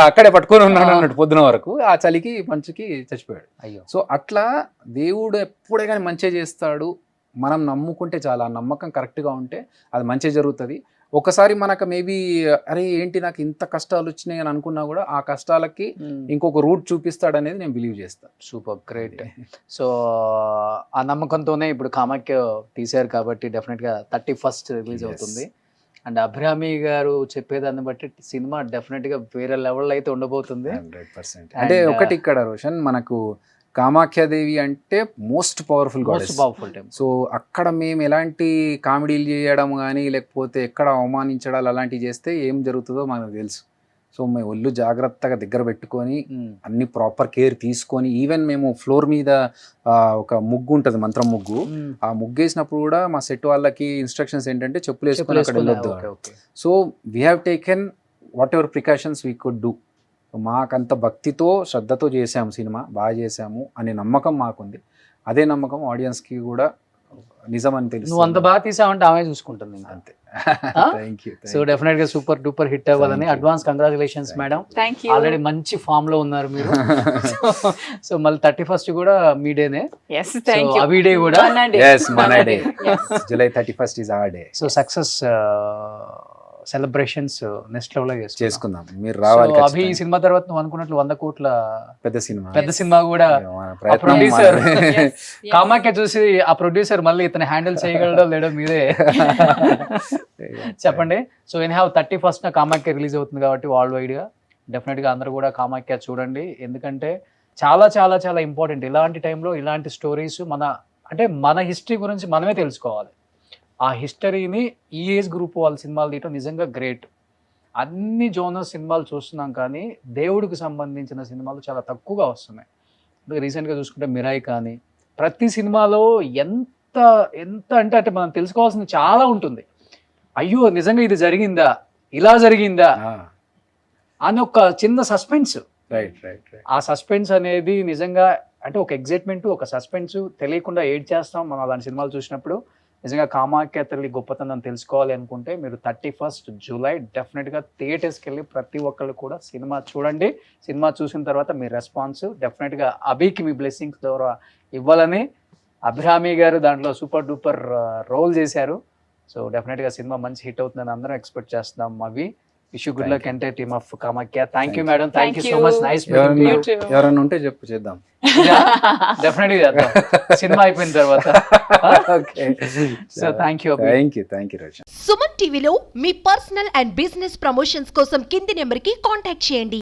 అక్కడే పట్టుకొని ఉన్నాడు అన్నట్టు పొద్దున వరకు. ఆ చలికి మంచుకి చచ్చిపోయాడు. అయ్యో. సో అట్లా దేవుడు ఎప్పుడే కానీ మంచిగా చేస్తాడు. మనం నమ్ముకుంటే చాలా, ఆ నమ్మకం కరెక్ట్గా ఉంటే అది మంచిగా జరుగుతుంది. ఒకసారి మనకు మేబీ అరే ఏంటి నాకు ఇంత కష్టాలు వచ్చినాయి అని అనుకున్నా కూడా ఆ కష్టాలకి ఇంకొక రూట్ చూపిస్తాడు అనేది నేను బిలీవ్ చేస్తాను. Super, great. సో ఆ నమ్మకంతోనే ఇప్పుడు కామాఖ్య తీశారు కాబట్టి డెఫినెట్గా 31st రిలీజ్ అవుతుంది. అండ్ అభిరామి గారు చెప్పేదాన్ని బట్టి సినిమా డెఫినెట్గా వేరే లెవెల్ అయితే ఉండబోతుంది. 100%. అంటే ఒకటి ఇక్కడ రోషన్, మనకు కామాఖ్యాదేవి అంటే మోస్ట్ పవర్ఫుల్ టైం. సో అక్కడ మేము ఎలాంటి కామెడీలు చేయడం కానీ లేకపోతే ఎక్కడ అవమానించడాలు అలాంటివి చేస్తే ఏం జరుగుతుందో మనకు తెలుసు. సో మేము ఒళ్ళు జాగ్రత్తగా దగ్గర పెట్టుకొని అన్ని ప్రాపర్ కేర్ తీసుకొని, ఈవెన్ మేము ఫ్లోర్ మీద ఒక ముగ్గు ఉంటుంది, మంత్రం ముగ్గు, ఆ ముగ్గు వేసినప్పుడు కూడా మా సెట్ వాళ్ళకి ఇన్స్ట్రక్షన్స్ ఏంటంటే చెప్పులు వేసుకొని అక్కడ వెళ్ళొద్దు. So we have taken what ever precautions we could do. మాకంత భక్తితో శ్రద్ధతో చేసాము, సినిమా బాగా చేసాము అనే నమ్మకం మాకుంది. అదే నమ్మకం ఆడియన్స్కి కూడా నిజం అని తెలుసు. నువ్వు అంత బాగా తీసావంటే ఆమె చూసుకుంటుంది ఇంకా. అంతే. Thank you. సో డెఫినెట్ గా సూపర్ డూపర్ హిట్ అవ్వాలని అడ్వాన్స్ కంగ్రాచులేషన్స్ మేడం. ఆల్రెడీ మంచి ఫామ్ లో ఉన్నారు మీరు. సో మళ్ళీ 31st కూడా మీ డేనే. అవి డే కూడా మన day. July 31st is our day. So success celebrations next level చేసుకుందాం. మీరు రావాలి. అభి ఈ సినిమా తర్వాత నువ్వు అనుకున్నట్లు 100 కోట్ల పెద్ద సినిమా కూడా ప్రొడ్యూసర్ కామాఖ్య చూసి ఆ ప్రొడ్యూసర్ మళ్ళీ ఇతను హ్యాండిల్ చేయగలడో లేడో మీరే చెప్పండి. So anyhow 31st Kamakhya release అవుతుంది కాబట్టి వరల్డ్ వైడ్ గా డెఫినెట్ గా అందరూ కూడా కామాఖ్య చూడండి. ఎందుకంటే చాలా చాలా చాలా ఇంపార్టెంట్ ఇలాంటి టైంలో ఇలాంటి స్టోరీస్. మన హిస్టరీ గురించి మనమే తెలుసుకోవాలి. ఆ హిస్టరీని ఈ ఏజ్ గ్రూప్ వాళ్ళ సినిమాలు తీయటం నిజంగా గ్రేట్. అన్ని జోనర్ సినిమాలు చూస్తున్నాం కానీ దేవుడికి సంబంధించిన సినిమాలు చాలా తక్కువగా వస్తున్నాయి. రీసెంట్గా చూసుకుంటే మిరాయి కానీ ప్రతి సినిమాలో ఎంత ఎంత అంటే మనం తెలుసుకోవాల్సింది చాలా ఉంటుంది. అయ్యో నిజంగా ఇది జరిగిందా, ఇలా జరిగిందా అని ఒక చిన్న సస్పెన్స్. ఆ సస్పెన్స్ అనేది నిజంగా అంటే ఒక ఎగ్జైట్మెంట్, ఒక సస్పెన్స్, తెలియకుండా ఏడ్ చేస్తాం మనం అలాంటి సినిమాలు చూసినప్పుడు. నిజంగా కామాఖ్య తల్లి గొప్పతనం తెలుసుకోవాలి అనుకుంటే మీరు 31st July డెఫినెట్గా థియేటర్స్కి వెళ్ళి ప్రతి ఒక్కళ్ళు కూడా సినిమా చూడండి. సినిమా చూసిన తర్వాత మీ రెస్పాన్స్ డెఫినెట్గా అభికి మీ బ్లెస్సింగ్స్ ద్వారా ఇవ్వాలని. అభిరామి గారు దాంట్లో సూపర్ డూపర్ రోల్ చేశారు. సో డెఫినెట్గా సినిమా మంచి హిట్ అవుతుందని అందరం ఎక్స్పెక్ట్ చేస్తున్నాం. అవి wish you good luck entire team of Kamakhya. Thank you madam. Thank you so much. Nice. ఎవరైనా ఉంటే చెప్పు, చేద్దాం. డెఫినెట్గా చేద్దాం సినిమా అయిపోయిన తర్వాత. So thank you. సుమన్ టీవీలో మీ పర్సనల్ అండ్ బిజినెస్ ప్రమోషన్స్ కోసం కింది నెంబర్కి కాంటాక్ట్ చేయండి.